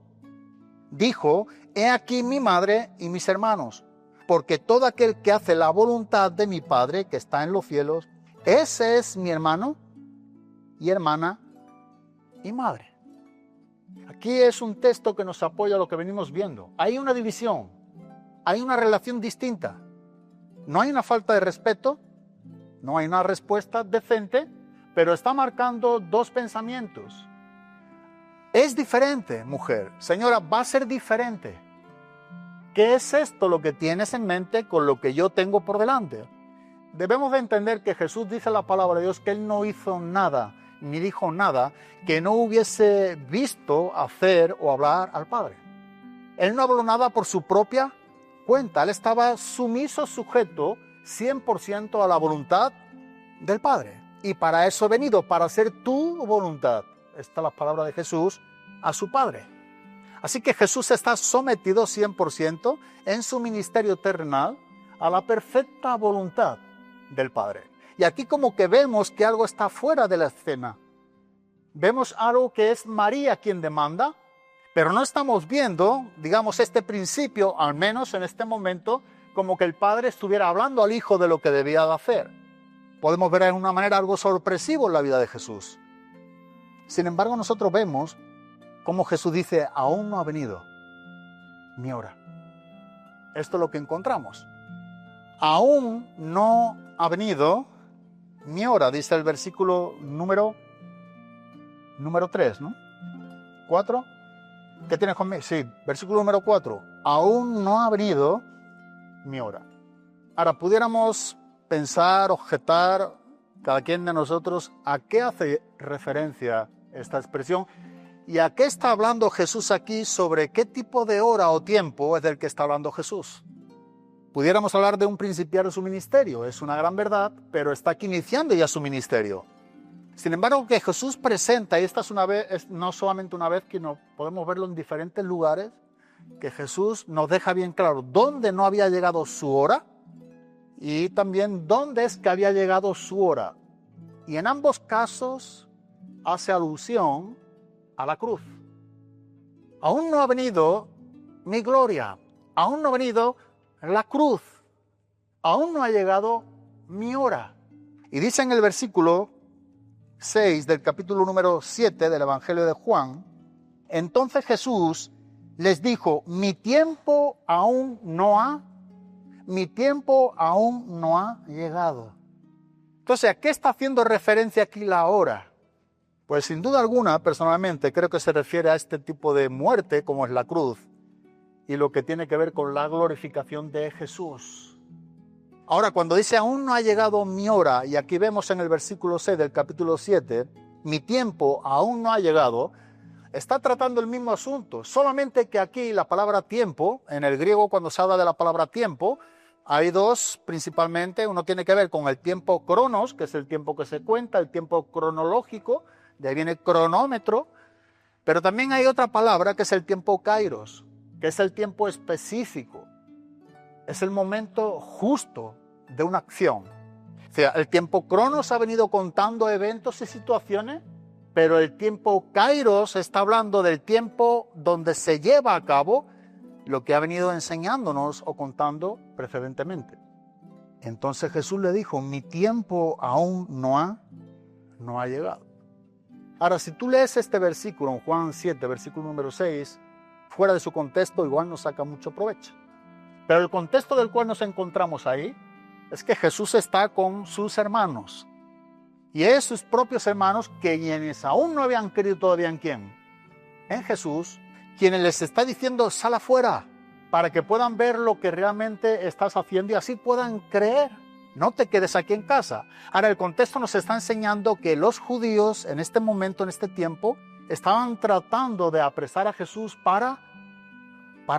dijo, he aquí mi madre y mis hermanos, porque todo aquel que hace la voluntad de mi Padre que está en los cielos, ese es mi hermano y hermana y madre. Aquí es un texto que nos apoya a lo que venimos viendo. Hay una división, hay una relación distinta. No hay una falta de respeto, no hay una respuesta decente, pero está marcando dos pensamientos. Es diferente, mujer. Señora, va a ser diferente. ¿Qué es esto lo que tienes en mente con lo que yo tengo por delante? Debemos de entender que Jesús dice en la palabra de Dios que Él no hizo nada, ni dijo nada, que no hubiese visto hacer o hablar al Padre. Él no habló nada por su propia cuenta. Él estaba sumiso, sujeto 100% a la voluntad del Padre. Y para eso he venido, para hacer tu voluntad. Estas las palabras de Jesús a su Padre. Así que Jesús está sometido 100% en su ministerio terrenal a la perfecta voluntad del Padre. Y aquí como que vemos que algo está fuera de la escena. Vemos algo que es María quien demanda, pero no estamos viendo, digamos, este principio, al menos en este momento, como que el Padre estuviera hablando al Hijo de lo que debía de hacer. Podemos ver de una manera algo sorpresivo en la vida de Jesús. Sin embargo, nosotros vemos como Jesús dice, aún no ha venido mi hora. Esto es lo que encontramos. Aún no ha venido mi hora, dice el versículo número 3, ¿no? 4. ¿Qué tienes conmigo? Sí, versículo número 4. Aún no ha venido mi hora. Ahora, pudiéramos pensar, objetar, cada quien de nosotros, a qué hace referencia esta expresión y a qué está hablando Jesús aquí, sobre qué tipo de hora o tiempo es del que está hablando Jesús. Pudiéramos hablar de un principiar de su ministerio, es una gran verdad, pero está aquí iniciando ya su ministerio. Sin embargo, que Jesús presenta, y esta es una vez, no solamente una vez, que no podemos verlo en diferentes lugares, que Jesús nos deja bien claro dónde no había llegado su hora y también dónde es que había llegado su hora. Y en ambos casos hace alusión a la cruz. Aún no ha venido mi gloria, aún no ha venido la cruz, aún no ha llegado mi hora. Y dice en el versículo 6 del capítulo número 7 del Evangelio de Juan, entonces Jesús les dijo, mi tiempo aún no ha llegado. Entonces, ¿a qué está haciendo referencia aquí la hora? Pues sin duda alguna, personalmente, creo que se refiere a este tipo de muerte como es la cruz y lo que tiene que ver con la glorificación de Jesús. Ahora, cuando dice aún no ha llegado mi hora, y aquí vemos en el versículo 6 del capítulo 7, mi tiempo aún no ha llegado, está tratando el mismo asunto, solamente que aquí la palabra tiempo, en el griego cuando se habla de la palabra tiempo, hay dos principalmente, uno tiene que ver con el tiempo cronos, que es el tiempo que se cuenta, el tiempo cronológico, de ahí viene cronómetro, pero también hay otra palabra que es el tiempo kairos, que es el tiempo específico, es el momento justo de una acción. O sea, el tiempo cronos ha venido contando eventos y situaciones, pero el tiempo kairos está hablando del tiempo donde se lleva a cabo lo que ha venido enseñándonos o contando precedentemente. Entonces Jesús le dijo, mi tiempo aún no ha llegado. Ahora, si tú lees este versículo en Juan 7, versículo número 6, fuera de su contexto, igual no saca mucho provecho. Pero el contexto del cual nos encontramos ahí es que Jesús está con sus hermanos. Y es sus propios hermanos, que quienes aún no habían creído todavía en quién, en Jesús, quienes les está diciendo, sal afuera, para que puedan ver lo que realmente estás haciendo y así puedan creer. No te quedes aquí en casa. Ahora, el contexto nos está enseñando que los judíos en este momento, en este tiempo, estaban tratando de apresar a Jesús para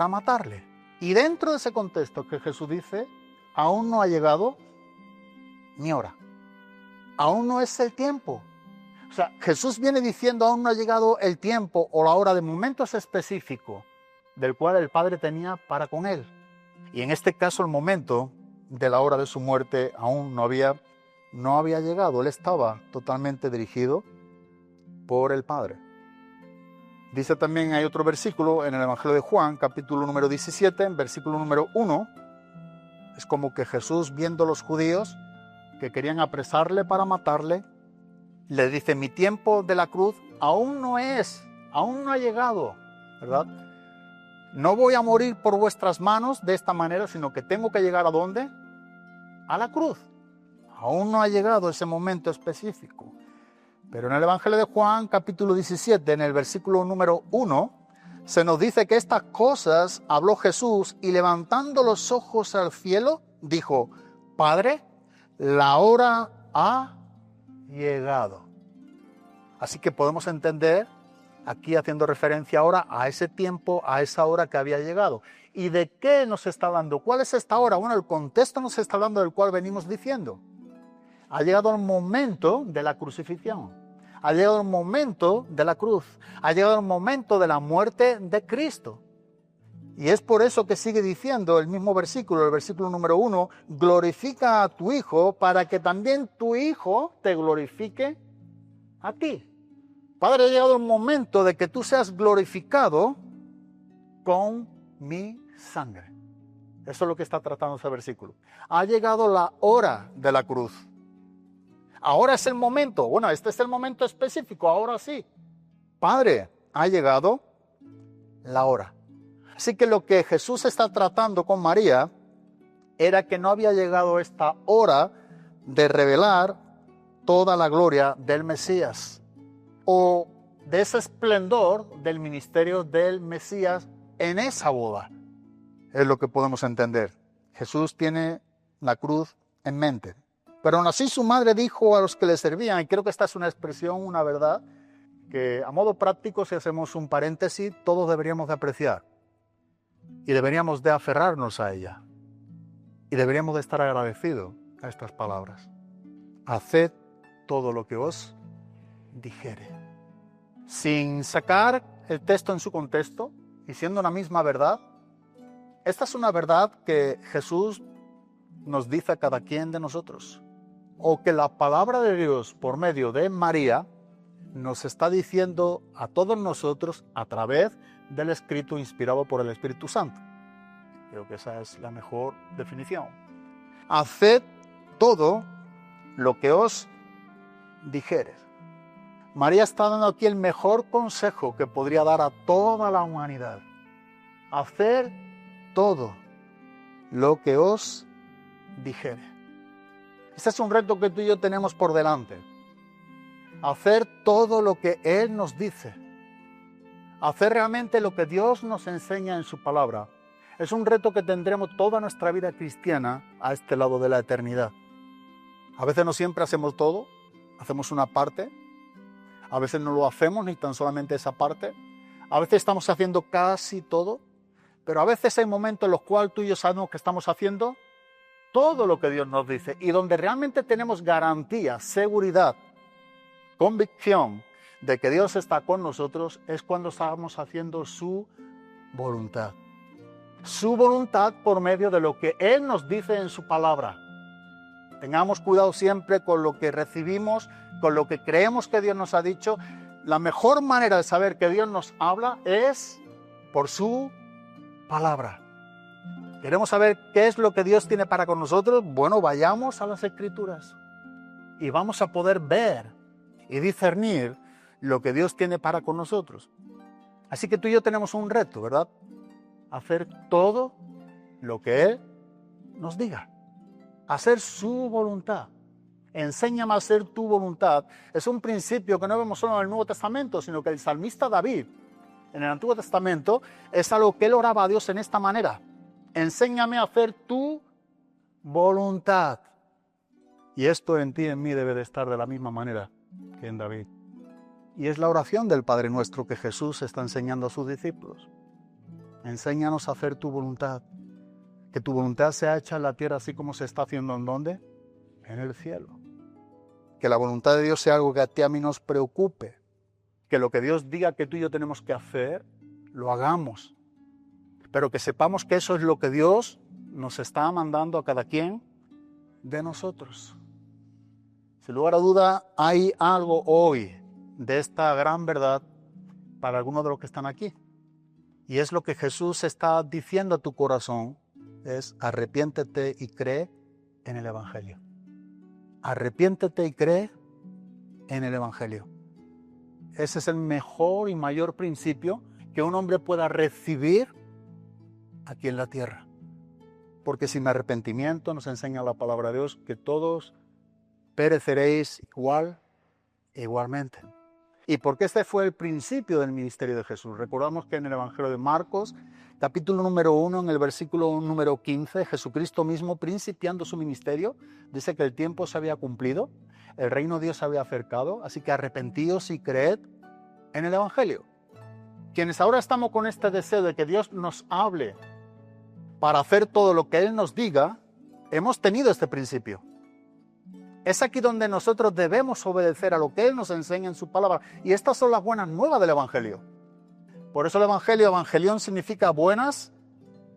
matarle. Y dentro de ese contexto que Jesús dice, aún no ha llegado mi hora. Aún no es el tiempo. O sea, Jesús viene diciendo, aún no ha llegado el tiempo o la hora de momentos específicos del cual el Padre tenía para con él. Y en este caso el momento de la hora de su muerte aún no había llegado. Él estaba totalmente dirigido por el Padre. Dice también, hay otro versículo en el Evangelio de Juan, capítulo número 17, en versículo número 1. Es como que Jesús, viendo los judíos que querían apresarle para matarle, le dice, mi tiempo de la cruz aún no ha llegado, ¿verdad? No voy a morir por vuestras manos de esta manera, sino que tengo que llegar ¿a dónde? A la cruz. Aún no ha llegado ese momento específico. Pero en el Evangelio de Juan, capítulo 17, en el versículo número 1, se nos dice que estas cosas habló Jesús y levantando los ojos al cielo, dijo, Padre, la hora ha llegado. Así que podemos entender, aquí haciendo referencia ahora a ese tiempo, a esa hora que había llegado. ¿Y de qué nos está hablando? ¿Cuál es esta hora? Bueno, el contexto nos está hablando del cual venimos diciendo. Ha llegado el momento de la crucifixión. Ha llegado el momento de la cruz. Ha llegado el momento de la muerte de Cristo. Y es por eso que sigue diciendo el mismo versículo, el versículo número 1, glorifica a tu Hijo para que también tu Hijo te glorifique a ti. Padre, ha llegado el momento de que tú seas glorificado con mi sangre. Eso es lo que está tratando ese versículo. Ha llegado la hora de la cruz. Ahora es el momento. Bueno, este es el momento específico, ahora sí. Padre, ha llegado la hora. Así que lo que Jesús está tratando con María era que no había llegado esta hora de revelar toda la gloria del Mesías o de ese esplendor del ministerio del Mesías en esa boda. Es lo que podemos entender. Jesús tiene la cruz en mente. Pero aún así su madre dijo a los que le servían, y creo que esta es una expresión, una verdad, que a modo práctico, si hacemos un paréntesis, todos deberíamos de apreciar. Y deberíamos de aferrarnos a ella. Y deberíamos de estar agradecidos a estas palabras. Haced todo lo que os dijere. Sin sacar el texto en su contexto y siendo una misma verdad, esta es una verdad que Jesús nos dice a cada quien de nosotros. O que la palabra de Dios por medio de María nos está diciendo a todos nosotros a través del escrito inspirado por el Espíritu Santo. Creo que esa es la mejor definición. Haced todo lo que os dijere. María está dando aquí el mejor consejo que podría dar a toda la humanidad. Hacer todo lo que os dijere. Este es un reto que tú y yo tenemos por delante. Hacer todo lo que Él nos dice. Hacer realmente lo que Dios nos enseña en su palabra. Es un reto que tendremos toda nuestra vida cristiana a este lado de la eternidad. A veces no siempre hacemos todo, hacemos una parte. A veces no lo hacemos ni tan solamente esa parte. A veces estamos haciendo casi todo. Pero a veces hay momentos en los cuales tú y yo sabemos que estamos haciendo todo lo que Dios nos dice. Y donde realmente tenemos garantía, seguridad, convicción de que Dios está con nosotros es cuando estamos haciendo su voluntad. Su voluntad por medio de lo que Él nos dice en su palabra. Tengamos cuidado siempre con lo que recibimos, con lo que creemos que Dios nos ha dicho. La mejor manera de saber que Dios nos habla es por su palabra. ¿Queremos saber qué es lo que Dios tiene para con nosotros? Bueno, vayamos a las Escrituras y vamos a poder ver y discernir lo que Dios tiene para con nosotros. Así que tú y yo tenemos un reto, ¿verdad? Hacer todo lo que Él nos diga. Hacer su voluntad. Enséñame a hacer tu voluntad. Es un principio que no vemos solo en el Nuevo Testamento, sino que el salmista David, en el Antiguo Testamento, es algo que él oraba a Dios en esta manera. Enséñame a hacer tu voluntad. Y esto en ti y en mí debe de estar de la misma manera que en David. Y es la oración del Padre Nuestro que Jesús está enseñando a sus discípulos. Enséñanos a hacer tu voluntad. Que tu voluntad sea hecha en la tierra así como se está haciendo ¿en dónde? En el cielo. Que la voluntad de Dios sea algo que a ti y a mí nos preocupe. Que lo que Dios diga que tú y yo tenemos que hacer, lo hagamos. Pero que sepamos que eso es lo que Dios nos está mandando a cada quien de nosotros. Sin lugar a duda, hay algo hoy de esta gran verdad para algunos de los que están aquí. Y es lo que Jesús está diciendo a tu corazón, es arrepiéntete y cree en el Evangelio. Arrepiéntete y cree en el Evangelio. Ese es el mejor y mayor principio que un hombre pueda recibir aquí en la tierra. Porque sin arrepentimiento, nos enseña la palabra de Dios, que todos pereceréis igualmente. Y porque este fue el principio del ministerio de Jesús. Recordamos que en el Evangelio de Marcos, capítulo número 1, en el versículo número 15, Jesucristo mismo, principiando su ministerio, dice que el tiempo se había cumplido, el reino de Dios se había acercado, así que arrepentíos y creed en el Evangelio. Quienes ahora estamos con este deseo de que Dios nos hable para hacer todo lo que Él nos diga, hemos tenido este principio. Es aquí donde nosotros debemos obedecer a lo que Él nos enseña en su palabra. Y estas son las buenas nuevas del Evangelio. Por eso el Evangelio, evangelión, significa buenas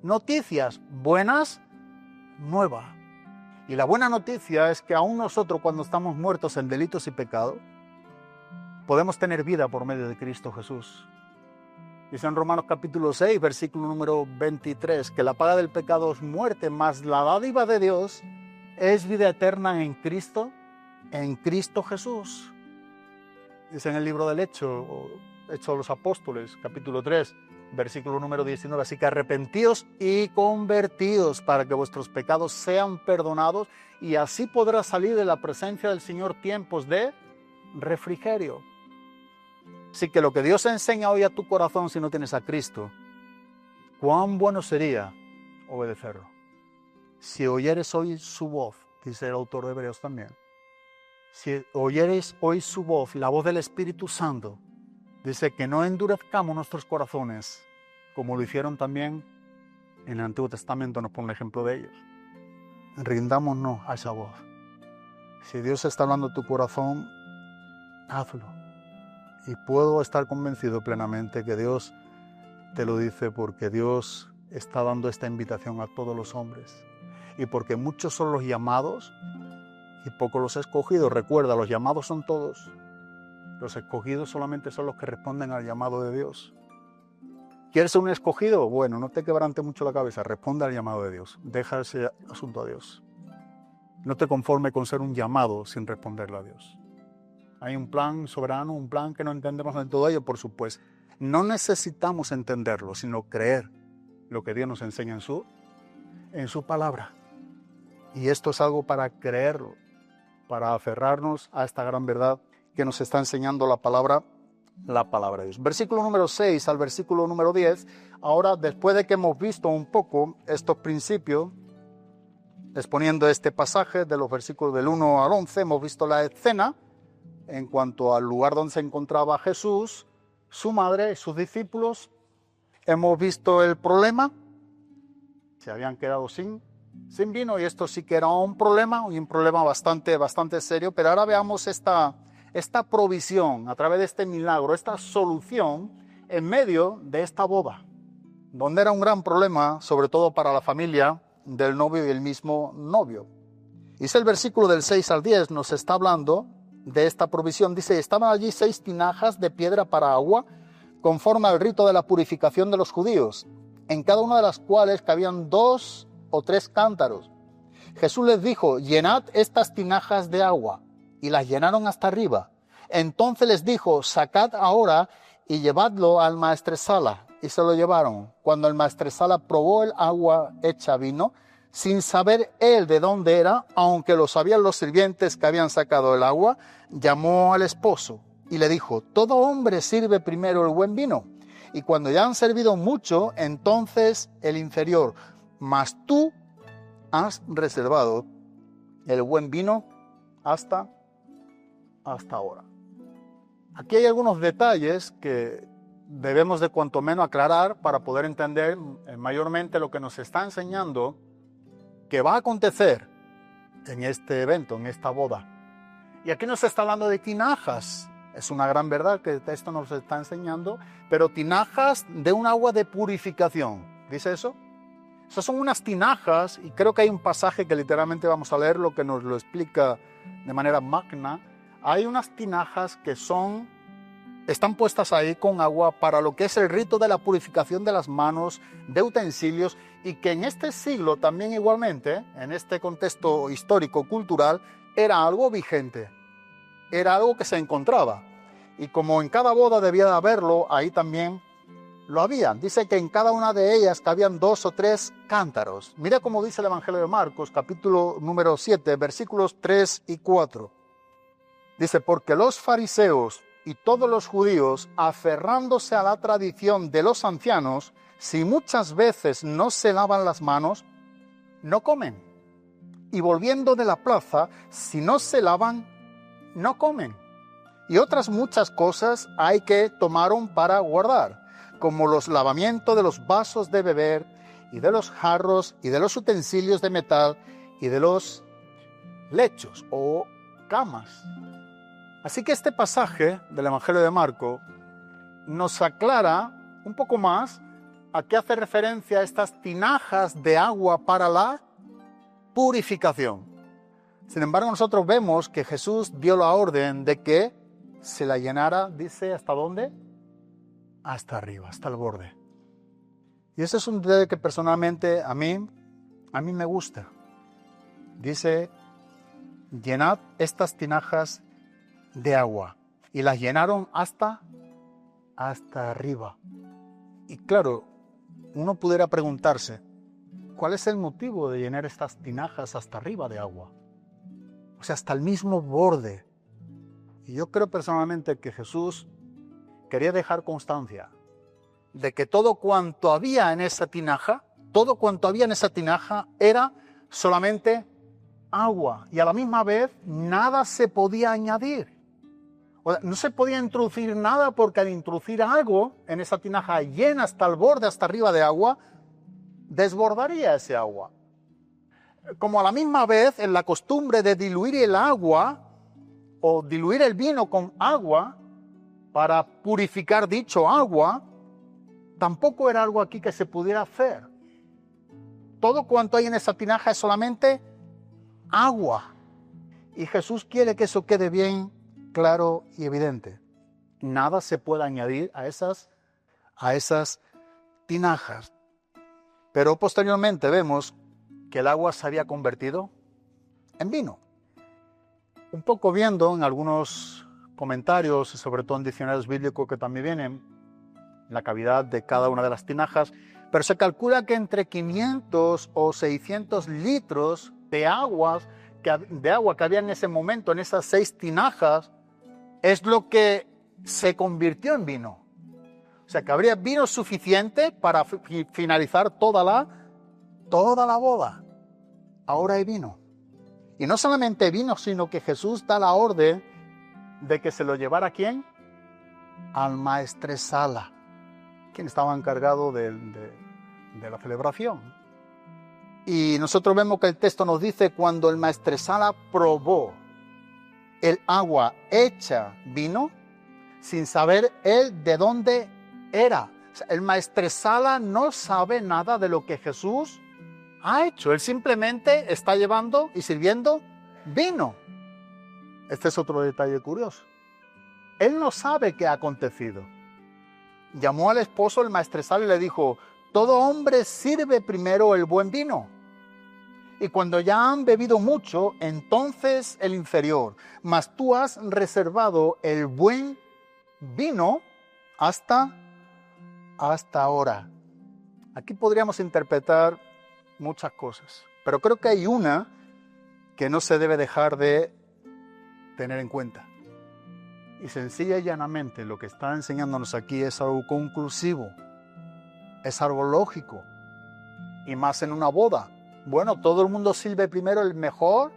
noticias, buenas nuevas. Y la buena noticia es que aún nosotros, cuando estamos muertos en delitos y pecados, podemos tener vida por medio de Cristo Jesús. Dice en Romanos capítulo 6, versículo número 23, que la paga del pecado es muerte, mas la dádiva de Dios es vida eterna en Cristo Jesús. Dice en el libro del Hechos de los Apóstoles, capítulo 3, versículo número 19, así que arrepentíos y convertíos para que vuestros pecados sean perdonados y así podrás salir de la presencia del Señor tiempos de refrigerio. Así que lo que Dios enseña hoy a tu corazón, si no tienes a Cristo, cuán bueno sería obedecerlo. Si oyeres hoy su voz, dice el autor de Hebreos también, si oyeres hoy su voz, la voz del Espíritu Santo, dice que no endurezcamos nuestros corazones, como lo hicieron también en el Antiguo Testamento, nos pone el ejemplo de ellos. Rindámonos a esa voz. Si Dios está hablando a tu corazón, hazlo. Y puedo estar convencido plenamente que Dios te lo dice porque Dios está dando esta invitación a todos los hombres. Y porque muchos son los llamados y pocos los escogidos. Recuerda, los llamados son todos. Los escogidos solamente son los que responden al llamado de Dios. ¿Quieres ser un escogido? Bueno, no te quebrante mucho la cabeza. Responde al llamado de Dios. Deja ese asunto a Dios. No te conformes con ser un llamado sin responderle a Dios. Hay un plan soberano, un plan que no entendemos en todo ello, por supuesto. No necesitamos entenderlo, sino creer lo que Dios nos enseña en su palabra. Y esto es algo para creerlo, para aferrarnos a esta gran verdad que nos está enseñando la palabra de Dios. Versículo número 6 al versículo número 10. Ahora, después de que hemos visto un poco estos principios, exponiendo este pasaje de los versículos del 1 al 11, hemos visto la escena en cuanto al lugar donde se encontraba Jesús, su madre y sus discípulos. Hemos visto el problema, se habían quedado sin vino, y esto sí que era un problema bastante serio. Pero ahora veamos esta provisión a través de este milagro, esta solución en medio de esta boda, donde era un gran problema, sobre todo para la familia del novio y el mismo novio. Dice el versículo del 6 al 10, nos está hablando de esta provisión. Dice, estaban allí 6 tinajas de piedra para agua, conforme al rito de la purificación de los judíos, en cada una de las cuales cabían 2 o 3 cántaros. Jesús les dijo, llenad estas tinajas de agua, y las llenaron hasta arriba. Entonces les dijo, sacad ahora y llevadlo al maestresala, y se lo llevaron. Cuando el maestresala probó el agua hecha vino, sin saber él de dónde era, aunque lo sabían los sirvientes que habían sacado el agua, llamó al esposo y le dijo, todo hombre sirve primero el buen vino, y cuando ya han servido mucho, entonces el inferior, mas tú has reservado el buen vino hasta ahora. Aquí hay algunos detalles que debemos de cuanto menos aclarar para poder entender mayormente lo que nos está enseñando que va a acontecer en este evento, en esta boda. Y aquí nos está hablando de tinajas. Es una gran verdad que esto nos está enseñando, pero tinajas de un agua de purificación. ¿Dice eso? Esas son unas tinajas, y creo que hay un pasaje que literalmente vamos a leer lo que nos lo explica de manera magna. Hay unas tinajas que están puestas ahí con agua para lo que es el rito de la purificación de las manos, de utensilios, y que en este siglo también igualmente, en este contexto histórico, cultural, era algo vigente, era algo que se encontraba. Y como en cada boda debía de haberlo, ahí también lo habían. Dice que en cada una de ellas cabían 2 o 3 cántaros. Mira cómo dice el Evangelio de Marcos, capítulo número 7, versículos 3 y 4. Dice, porque los fariseos y todos los judíos, aferrándose a la tradición de los ancianos, si muchas veces no se lavan las manos, no comen. Y volviendo de la plaza, si no se lavan, no comen. Y otras muchas cosas hay que tomaron para guardar, como los lavamientos de los vasos de beber y de los jarros, y de los utensilios de metal, y de los lechos o camas. Así que este pasaje del Evangelio de Marcos nos aclara un poco más a qué hace referencia estas tinajas de agua para la purificación. Sin embargo, nosotros vemos que Jesús dio la orden de que se la llenara, dice, ¿hasta dónde? Hasta arriba, hasta el borde. Y ese es un detalle que personalmente a mí me gusta. Dice, llenad estas tinajas de agua. Y las llenaron hasta arriba. Y claro, uno pudiera preguntarse, ¿cuál es el motivo de llenar estas tinajas hasta arriba de agua? O sea, hasta el mismo borde. Y yo creo personalmente que Jesús quería dejar constancia de que todo cuanto había en esa tinaja era solamente agua. Y a la misma vez nada se podía añadir. O sea, no se podía introducir nada, porque al introducir algo en esa tinaja llena hasta el borde, hasta arriba de agua, desbordaría ese agua. Como a la misma vez en la costumbre de diluir el agua o diluir el vino con agua para purificar dicho agua, tampoco era algo aquí que se pudiera hacer. Todo cuanto hay en esa tinaja es solamente agua. Y Jesús quiere que eso quede bien claro y evidente. Nada se puede añadir a esas tinajas. Pero posteriormente vemos que el agua se había convertido en vino. Un poco viendo en algunos comentarios, y sobre todo en diccionarios bíblicos que también vienen, la cavidad de cada una de las tinajas, pero se calcula que entre 500 o 600 litros de agua que había en ese momento en esas 6 tinajas es lo que se convirtió en vino. O sea, que habría vino suficiente para finalizar toda la boda. Ahora hay vino. Y no solamente vino, sino que Jesús da la orden de que se lo llevara ¿a quién? Al maestresala, quien estaba encargado de la celebración. Y nosotros vemos que el texto nos dice, cuando el maestresala probó el agua hecha vino, sin saber él de dónde era. O sea, el maestresala no sabe nada de lo que Jesús ha hecho. Él simplemente está llevando y sirviendo vino. Este es otro detalle curioso. Él no sabe qué ha acontecido. Llamó al esposo el maestresala y le dijo, todo hombre sirve primero el buen vino, y cuando ya han bebido mucho, entonces el inferior. Mas tú has reservado el buen vino hasta ahora. Aquí podríamos interpretar muchas cosas, pero creo que hay una que no se debe dejar de tener en cuenta. Y sencilla y llanamente lo que está enseñándonos aquí es algo conclusivo, es algo lógico, y más en una boda. Bueno, todo el mundo sirve primero el mejor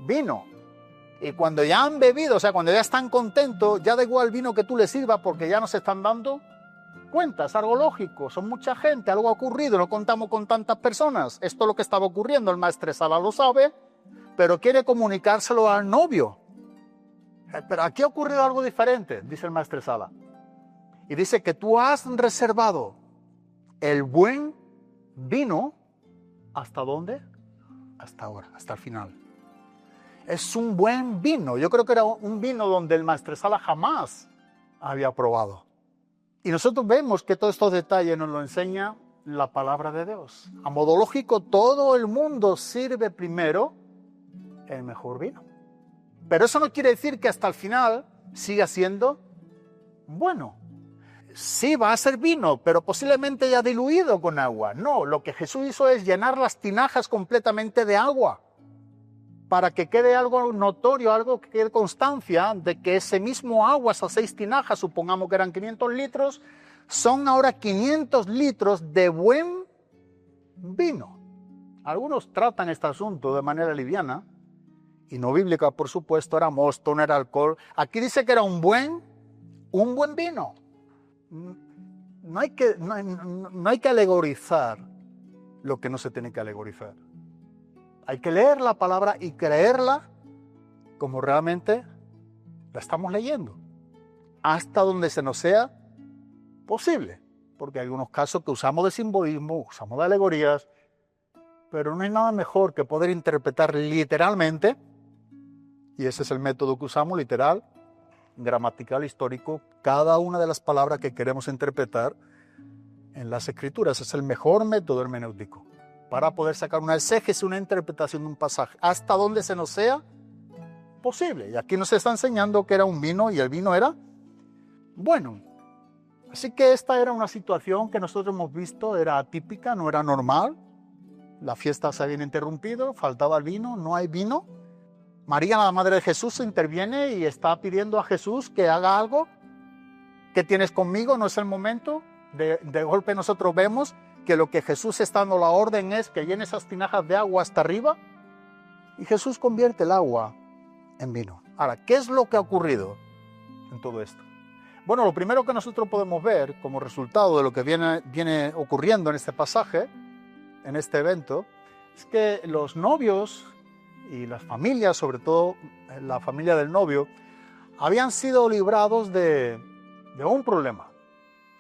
vino. Y cuando ya han bebido, o sea, cuando ya están contentos, ya da igual el vino que tú les sirvas, porque ya no se están dando cuenta. Es algo lógico, son mucha gente, algo ha ocurrido, no contamos con tantas personas. Esto es lo que estaba ocurriendo, el maestresala lo sabe, pero quiere comunicárselo al novio. Pero aquí ha ocurrido algo diferente, dice el maestresala. Y dice que tú has reservado el buen vino. ¿Hasta dónde? Hasta ahora, hasta el final. Es un buen vino. Yo creo que era un vino donde el maestresala jamás había probado. Y nosotros vemos que todos estos detalles nos lo enseña la palabra de Dios. A modo lógico, todo el mundo sirve primero el mejor vino. Pero eso no quiere decir que hasta el final siga siendo bueno. Sí, va a ser vino, pero posiblemente ya diluido con agua. No, lo que Jesús hizo es llenar las tinajas completamente de agua, para que quede algo notorio, algo que quede constancia de que ese mismo agua, esas 6 tinajas, supongamos que eran 500 litros, son ahora 500 litros de buen vino. Algunos tratan este asunto de manera liviana, y no bíblica, por supuesto, era mosto, no era alcohol. Aquí dice que era un buen vino. No hay que alegorizar lo que no se tiene que alegorizar. Hay que leer la palabra y creerla como realmente la estamos leyendo, hasta donde se nos sea posible, porque hay algunos casos que usamos de simbolismo, usamos de alegorías, pero no hay nada mejor que poder interpretar literalmente, y ese es el método que usamos, literal, gramatical, histórico, cada una de las palabras que queremos interpretar en las Escrituras. Es el mejor método hermenéutico para poder sacar una exégesis, una interpretación de un pasaje, hasta donde se nos sea posible. Y aquí nos está enseñando que era un vino, y el vino era bueno. Así que esta era una situación que nosotros hemos visto, era atípica, no era normal. La fiesta se había interrumpido, faltaba el vino, no hay vino. María, la madre de Jesús, interviene y está pidiendo a Jesús que haga algo. ¿Qué tienes conmigo? No es el momento. De golpe nosotros vemos que lo que Jesús está dando la orden es que llene esas tinajas de agua hasta arriba, y Jesús convierte el agua en vino. Ahora, ¿qué es lo que ha ocurrido en todo esto? Bueno, lo primero que nosotros podemos ver como resultado de lo que viene ocurriendo en este pasaje, en este evento, es que los novios y las familias, sobre todo la familia del novio, habían sido librados de un problema.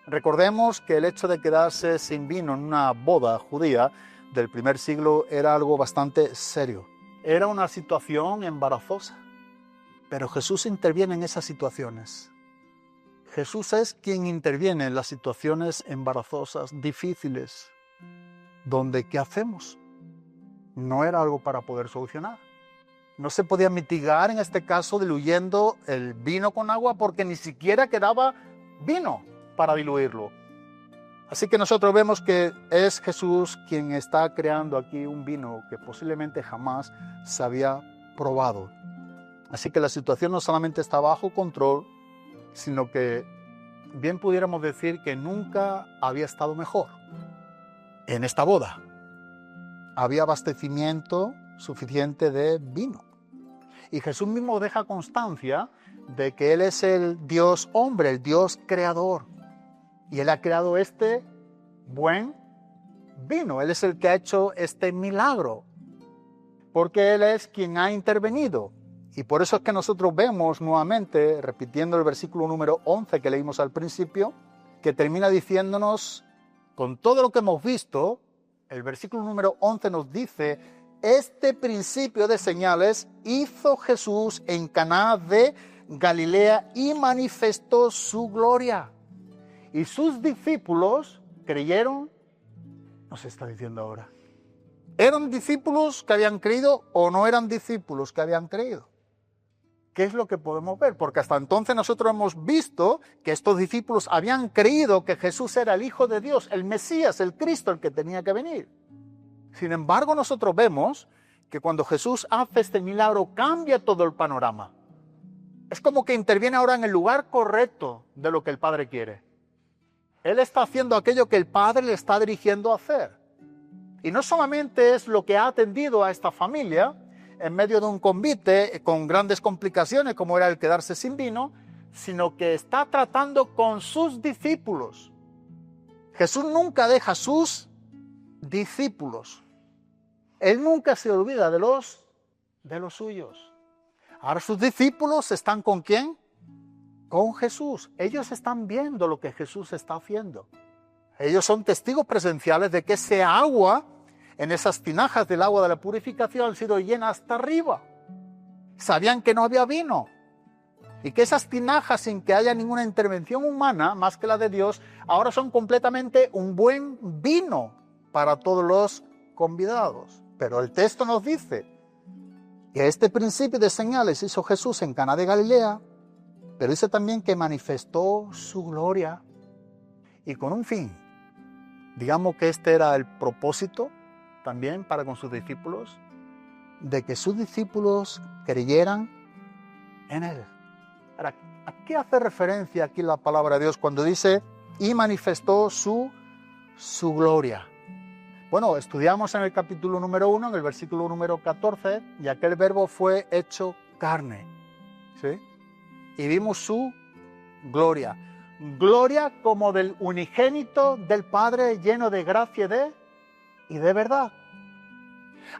Recordemos que el hecho de quedarse sin vino en una boda judía del primer siglo era algo bastante serio. Era una situación embarazosa, pero Jesús interviene en esas situaciones. Jesús es quien interviene en las situaciones embarazosas, difíciles, donde ¿qué hacemos? No era algo para poder solucionar. No se podía mitigar en este caso diluyendo el vino con agua, porque ni siquiera quedaba vino para diluirlo. Así que nosotros vemos que es Jesús quien está creando aquí un vino que posiblemente jamás se había probado. Así que la situación no solamente está bajo control, sino que bien pudiéramos decir que nunca había estado mejor. En esta boda había abastecimiento suficiente de vino. Y Jesús mismo deja constancia de que Él es el Dios hombre, el Dios creador. Y Él ha creado este buen vino. Él es el que ha hecho este milagro, porque Él es quien ha intervenido. Y por eso es que nosotros vemos nuevamente, repitiendo el versículo número 11 que leímos al principio, que termina diciéndonos, con todo lo que hemos visto, el versículo número 11 nos dice: este principio de señales hizo Jesús en Caná de Galilea y manifestó su gloria. Y sus discípulos creyeron, nos está diciendo ahora. ¿Eran discípulos que habían creído o no eran discípulos que habían creído? ¿Qué es lo que podemos ver? Porque hasta entonces nosotros hemos visto que estos discípulos habían creído que Jesús era el Hijo de Dios, el Mesías, el Cristo, el que tenía que venir. Sin embargo, nosotros vemos que cuando Jesús hace este milagro cambia todo el panorama. Es como que interviene ahora en el lugar correcto de lo que el Padre quiere. Él está haciendo aquello que el Padre le está dirigiendo a hacer. Y no solamente es lo que ha atendido a esta familia en medio de un convite con grandes complicaciones como era el quedarse sin vino, sino que está tratando con sus discípulos. Jesús nunca deja a sus discípulos. Él nunca se olvida de los suyos. Ahora sus discípulos están ¿con quién? Con Jesús. Ellos están viendo lo que Jesús está haciendo. Ellos son testigos presenciales de que ese agua, en esas tinajas del agua de la purificación, han sido llenas hasta arriba. Sabían que no había vino. Y que esas tinajas, sin que haya ninguna intervención humana, más que la de Dios, ahora son completamente un buen vino para todos los convidados. Pero el texto nos dice que este principio de señales hizo Jesús en Caná de Galilea, pero dice también que manifestó su gloria y con un fin. Digamos que este era el propósito también para con sus discípulos, de que sus discípulos creyeran en Él. Ahora, ¿a qué hace referencia aquí la palabra de Dios cuando dice y manifestó su gloria? Bueno, estudiamos en el capítulo número 1, en el versículo número 14, y aquel verbo fue hecho carne, ¿sí? Y vimos su gloria. Gloria como del unigénito del Padre, lleno de gracia y de y de verdad.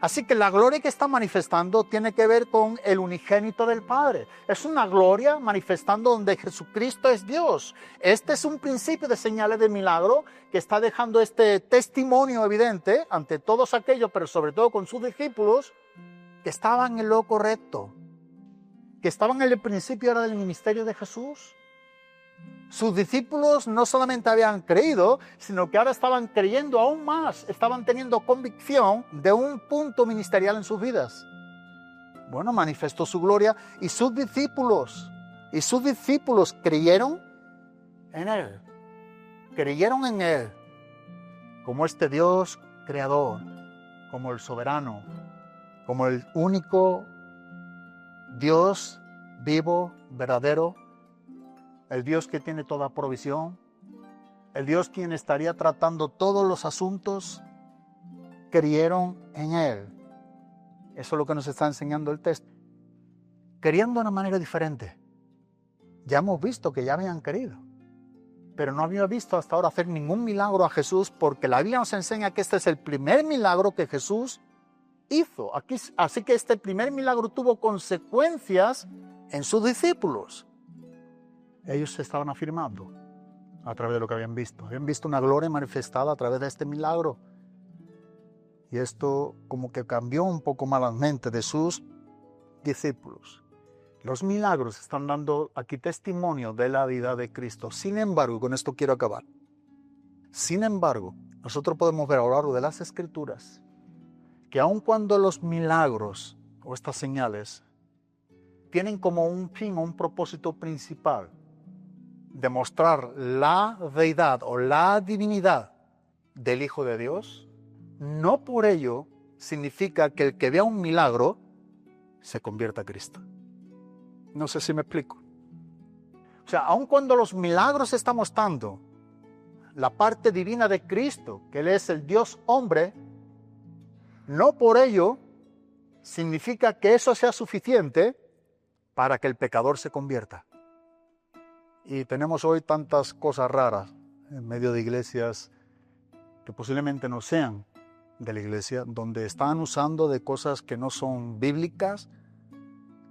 Así que la gloria que está manifestando tiene que ver con el unigénito del Padre. Es una gloria manifestando donde Jesucristo es Dios. Este es un principio de señales de milagro que está dejando este testimonio evidente ante todos aquellos, pero sobre todo con sus discípulos, que estaban en lo correcto, que estaban en el principio ahora del ministerio de Jesús. Sus discípulos no solamente habían creído, sino que ahora estaban creyendo aún más, estaban teniendo convicción de un punto ministerial en sus vidas. Bueno, manifestó su gloria y sus discípulos creyeron en Él, como este Dios creador, como el soberano, como el único Dios vivo, verdadero, el Dios que tiene toda provisión, el Dios quien estaría tratando todos los asuntos, creyeron en Él. Eso es lo que nos está enseñando el texto. Creían de una manera diferente. Ya hemos visto que ya habían creído, pero no había visto hasta ahora hacer ningún milagro a Jesús, porque la Biblia nos enseña que este es el primer milagro que Jesús hizo. Así que este primer milagro tuvo consecuencias en sus discípulos. Ellos se estaban afirmando a través de lo que habían visto. Habían visto una gloria manifestada a través de este milagro. Y esto como que cambió un poco más la mente de sus discípulos. Los milagros están dando aquí testimonio de la vida de Cristo. Sin embargo, con esto quiero acabar. Sin embargo, nosotros podemos ver a lo largo de las Escrituras que aun cuando los milagros o estas señales tienen como un fin o un propósito principal demostrar la deidad o la divinidad del Hijo de Dios, no por ello significa que el que vea un milagro se convierta a Cristo. No sé si me explico. O sea, aun cuando los milagros están mostrando la parte divina de Cristo, que Él es el Dios hombre, no por ello significa que eso sea suficiente para que el pecador se convierta. Y tenemos hoy tantas cosas raras en medio de iglesias que posiblemente no sean de la iglesia, donde están usando de cosas que no son bíblicas,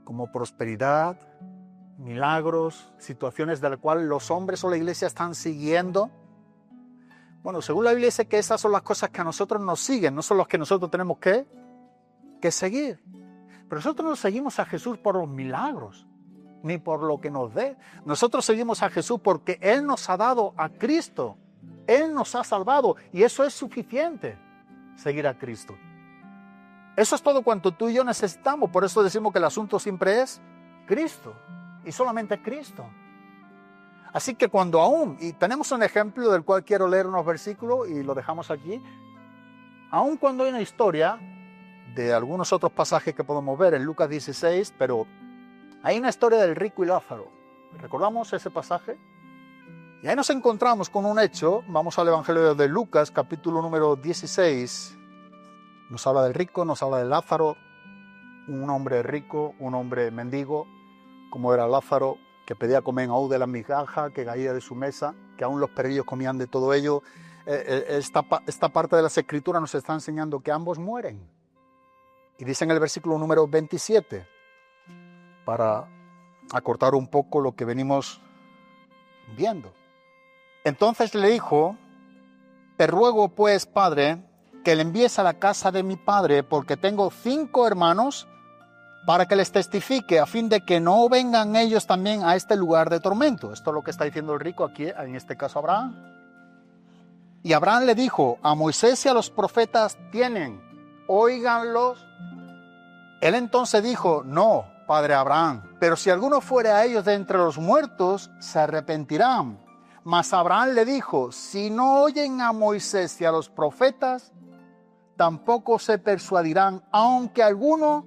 como prosperidad, milagros, situaciones de las cuales los hombres o la iglesia están siguiendo. Bueno, según la Biblia dice que esas son las cosas que a nosotros nos siguen, no son las que nosotros tenemos que seguir. Pero nosotros no seguimos a Jesús por los milagros, ni por lo que nos dé. Nosotros seguimos a Jesús porque Él nos ha dado a Cristo. Él nos ha salvado y eso es suficiente, seguir a Cristo. Eso es todo cuanto tú y yo necesitamos. Por eso decimos que el asunto siempre es Cristo y solamente Cristo. Así que cuando y tenemos un ejemplo del cual quiero leer unos versículos y lo dejamos aquí, aun cuando hay una historia de algunos otros pasajes que podemos ver en Lucas 16, pero hay una historia del rico y Lázaro. ¿Recordamos ese pasaje? Y ahí nos encontramos con un hecho. Vamos al Evangelio de Lucas, capítulo número 16. Nos habla del rico, nos habla de Lázaro, un hombre rico, un hombre mendigo, como era Lázaro, que pedía comer aún de la migaja que caía de su mesa, que aún los perrillos comían de todo ello. Esta parte de las Escrituras nos está enseñando que ambos mueren. Y dice en el versículo número 27, para acortar un poco lo que venimos viendo. Entonces le dijo: te ruego pues, Padre, que le envíes a la casa de mi padre, porque tengo 5 hermanos, para que les testifique, a fin de que no vengan ellos también a este lugar de tormento. Esto es lo que está diciendo el rico aquí, en este caso Abraham. Y Abraham le dijo: a Moisés y a los profetas tienen, óiganlos. Él entonces dijo: no, padre Abraham, pero si alguno fuere a ellos de entre los muertos, se arrepentirán. Mas Abraham le dijo: si no oyen a Moisés y a los profetas, tampoco se persuadirán, aunque alguno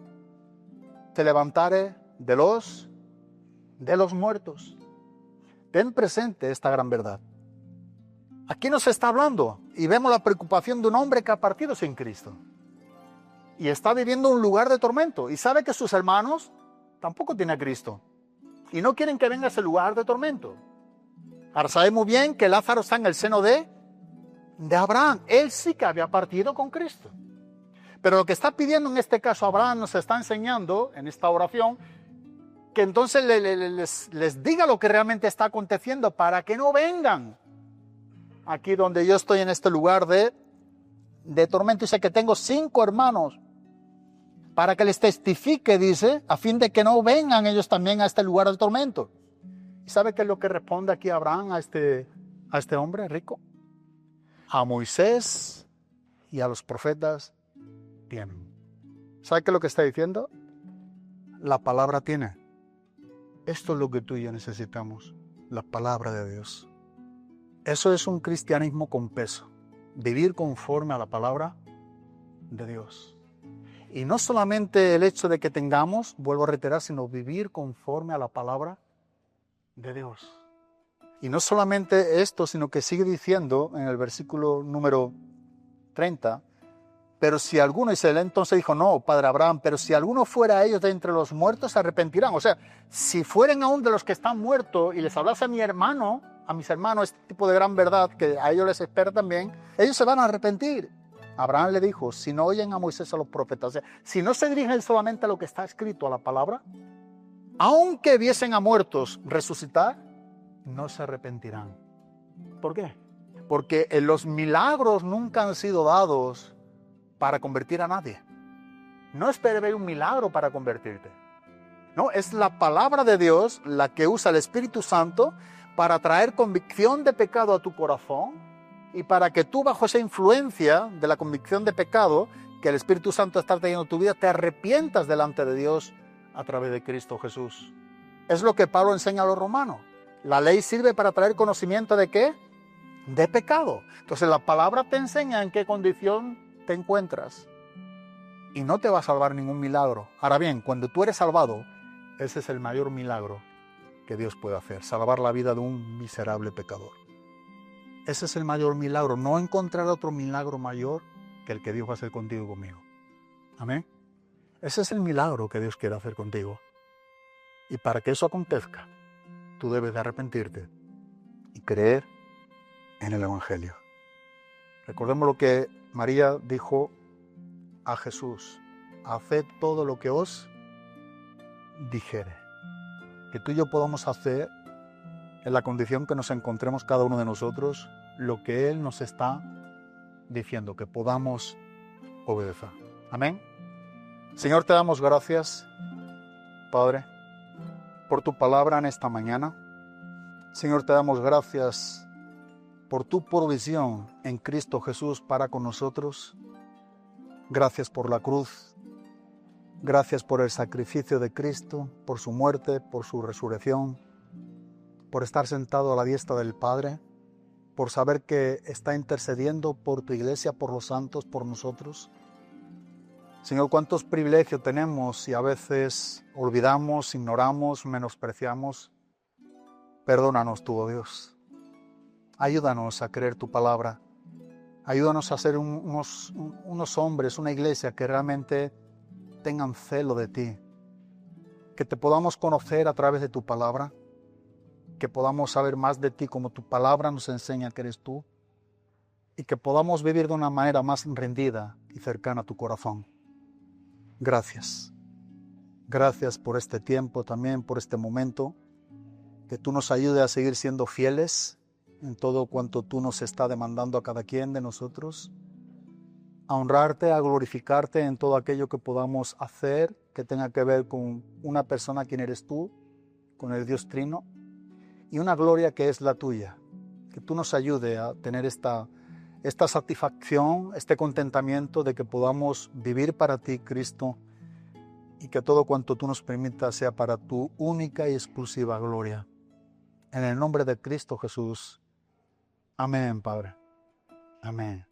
te levantare de los muertos. Ten presente esta gran verdad. Aquí nos está hablando y vemos la preocupación de un hombre que ha partido sin Cristo y está viviendo un lugar de tormento y sabe que sus hermanos tampoco tienen a Cristo y no quieren que venga a ese lugar de tormento. Ahora sabemos bien que Lázaro está en el seno de de Abraham. Él sí que había partido con Cristo. Pero lo que está pidiendo en este caso Abraham nos está enseñando en esta oración que entonces les diga lo que realmente está aconteciendo para que no vengan aquí donde yo estoy en este lugar de tormento. Dice que tengo 5 hermanos para que les testifique, dice, a fin de que no vengan ellos también a este lugar del tormento. ¿Y sabe qué es lo que responde aquí Abraham a este hombre rico? A Moisés y a los profetas tienen. ¿Sabe qué es lo que está diciendo? La palabra tiene. Esto es lo que tú y yo necesitamos, la palabra de Dios. Eso es un cristianismo con peso, vivir conforme a la palabra de Dios. Y no solamente el hecho de que tengamos, vuelvo a reiterar, sino vivir conforme a la palabra de Dios. Y no solamente esto, sino que sigue diciendo en el versículo número 30, pero si alguno, y él entonces dijo, no, padre Abraham, pero si alguno fuera a ellos de entre los muertos, se arrepentirán. O sea, si fueren aún de los que están muertos y les hablase a mis hermanos, este tipo de gran verdad que a ellos les espera también, ellos se van a arrepentir. Abraham le dijo, si no oyen a Moisés, a los profetas, o sea, si no se dirigen solamente a lo que está escrito, a la palabra, aunque viesen a muertos resucitar, no se arrepentirán. ¿Por qué? Porque los milagros nunca han sido dados para convertir a nadie. No esperes ver un milagro para convertirte. No, es la palabra de Dios la que usa el Espíritu Santo para traer convicción de pecado a tu corazón y para que tú, bajo esa influencia de la convicción de pecado que el Espíritu Santo está trayendo a tu vida, te arrepientas delante de Dios a través de Cristo Jesús. Es lo que Pablo enseña a los romanos. La ley sirve para traer conocimiento ¿de qué? De pecado. Entonces la palabra te enseña en qué condición te encuentras y no te va a salvar ningún milagro. Ahora bien, cuando tú eres salvado, ese es el mayor milagro que Dios puede hacer, salvar la vida de un miserable pecador. Ese es el mayor milagro. No encontrar otro milagro mayor que el que Dios va a hacer contigo y conmigo. Amén. Ese es el milagro que Dios quiere hacer contigo. Y para que eso acontezca, tú debes de arrepentirte y creer en el Evangelio. Recordemos lo que María dijo a Jesús: haced todo lo que os dijere. Que tú y yo podamos hacer, en la condición que nos encontremos cada uno de nosotros, lo que Él nos está diciendo, que podamos obedecer. Amén. Señor, te damos gracias, Padre, por tu palabra en esta mañana. Señor, te damos gracias por tu provisión en Cristo Jesús para con nosotros. Gracias por la cruz. Gracias por el sacrificio de Cristo, por su muerte, por su resurrección, por estar sentado a la diestra del Padre, por saber que está intercediendo por tu iglesia, por los santos, por nosotros. Señor, cuántos privilegios tenemos y a veces olvidamos, ignoramos, menospreciamos. Perdónanos tú, oh Dios. Ayúdanos a creer tu palabra. Ayúdanos a ser unos hombres, una iglesia que realmente tengan celo de ti. Que te podamos conocer a través de tu palabra. Que podamos saber más de ti como tu palabra nos enseña que eres tú. Y que podamos vivir de una manera más rendida y cercana a tu corazón. Gracias. Gracias por este tiempo también, por este momento. Que tú nos ayudes a seguir siendo fieles en todo cuanto tú nos está demandando a cada quien de nosotros. A honrarte, a glorificarte en todo aquello que podamos hacer que tenga que ver con una persona, quien eres tú, con el Dios Trino, y una gloria que es la tuya. Que tú nos ayude a tener esta satisfacción, este contentamiento de que podamos vivir para ti, Cristo, y que todo cuanto tú nos permitas sea para tu única y exclusiva gloria. En el nombre de Cristo Jesús. Amén, Padre. Amén.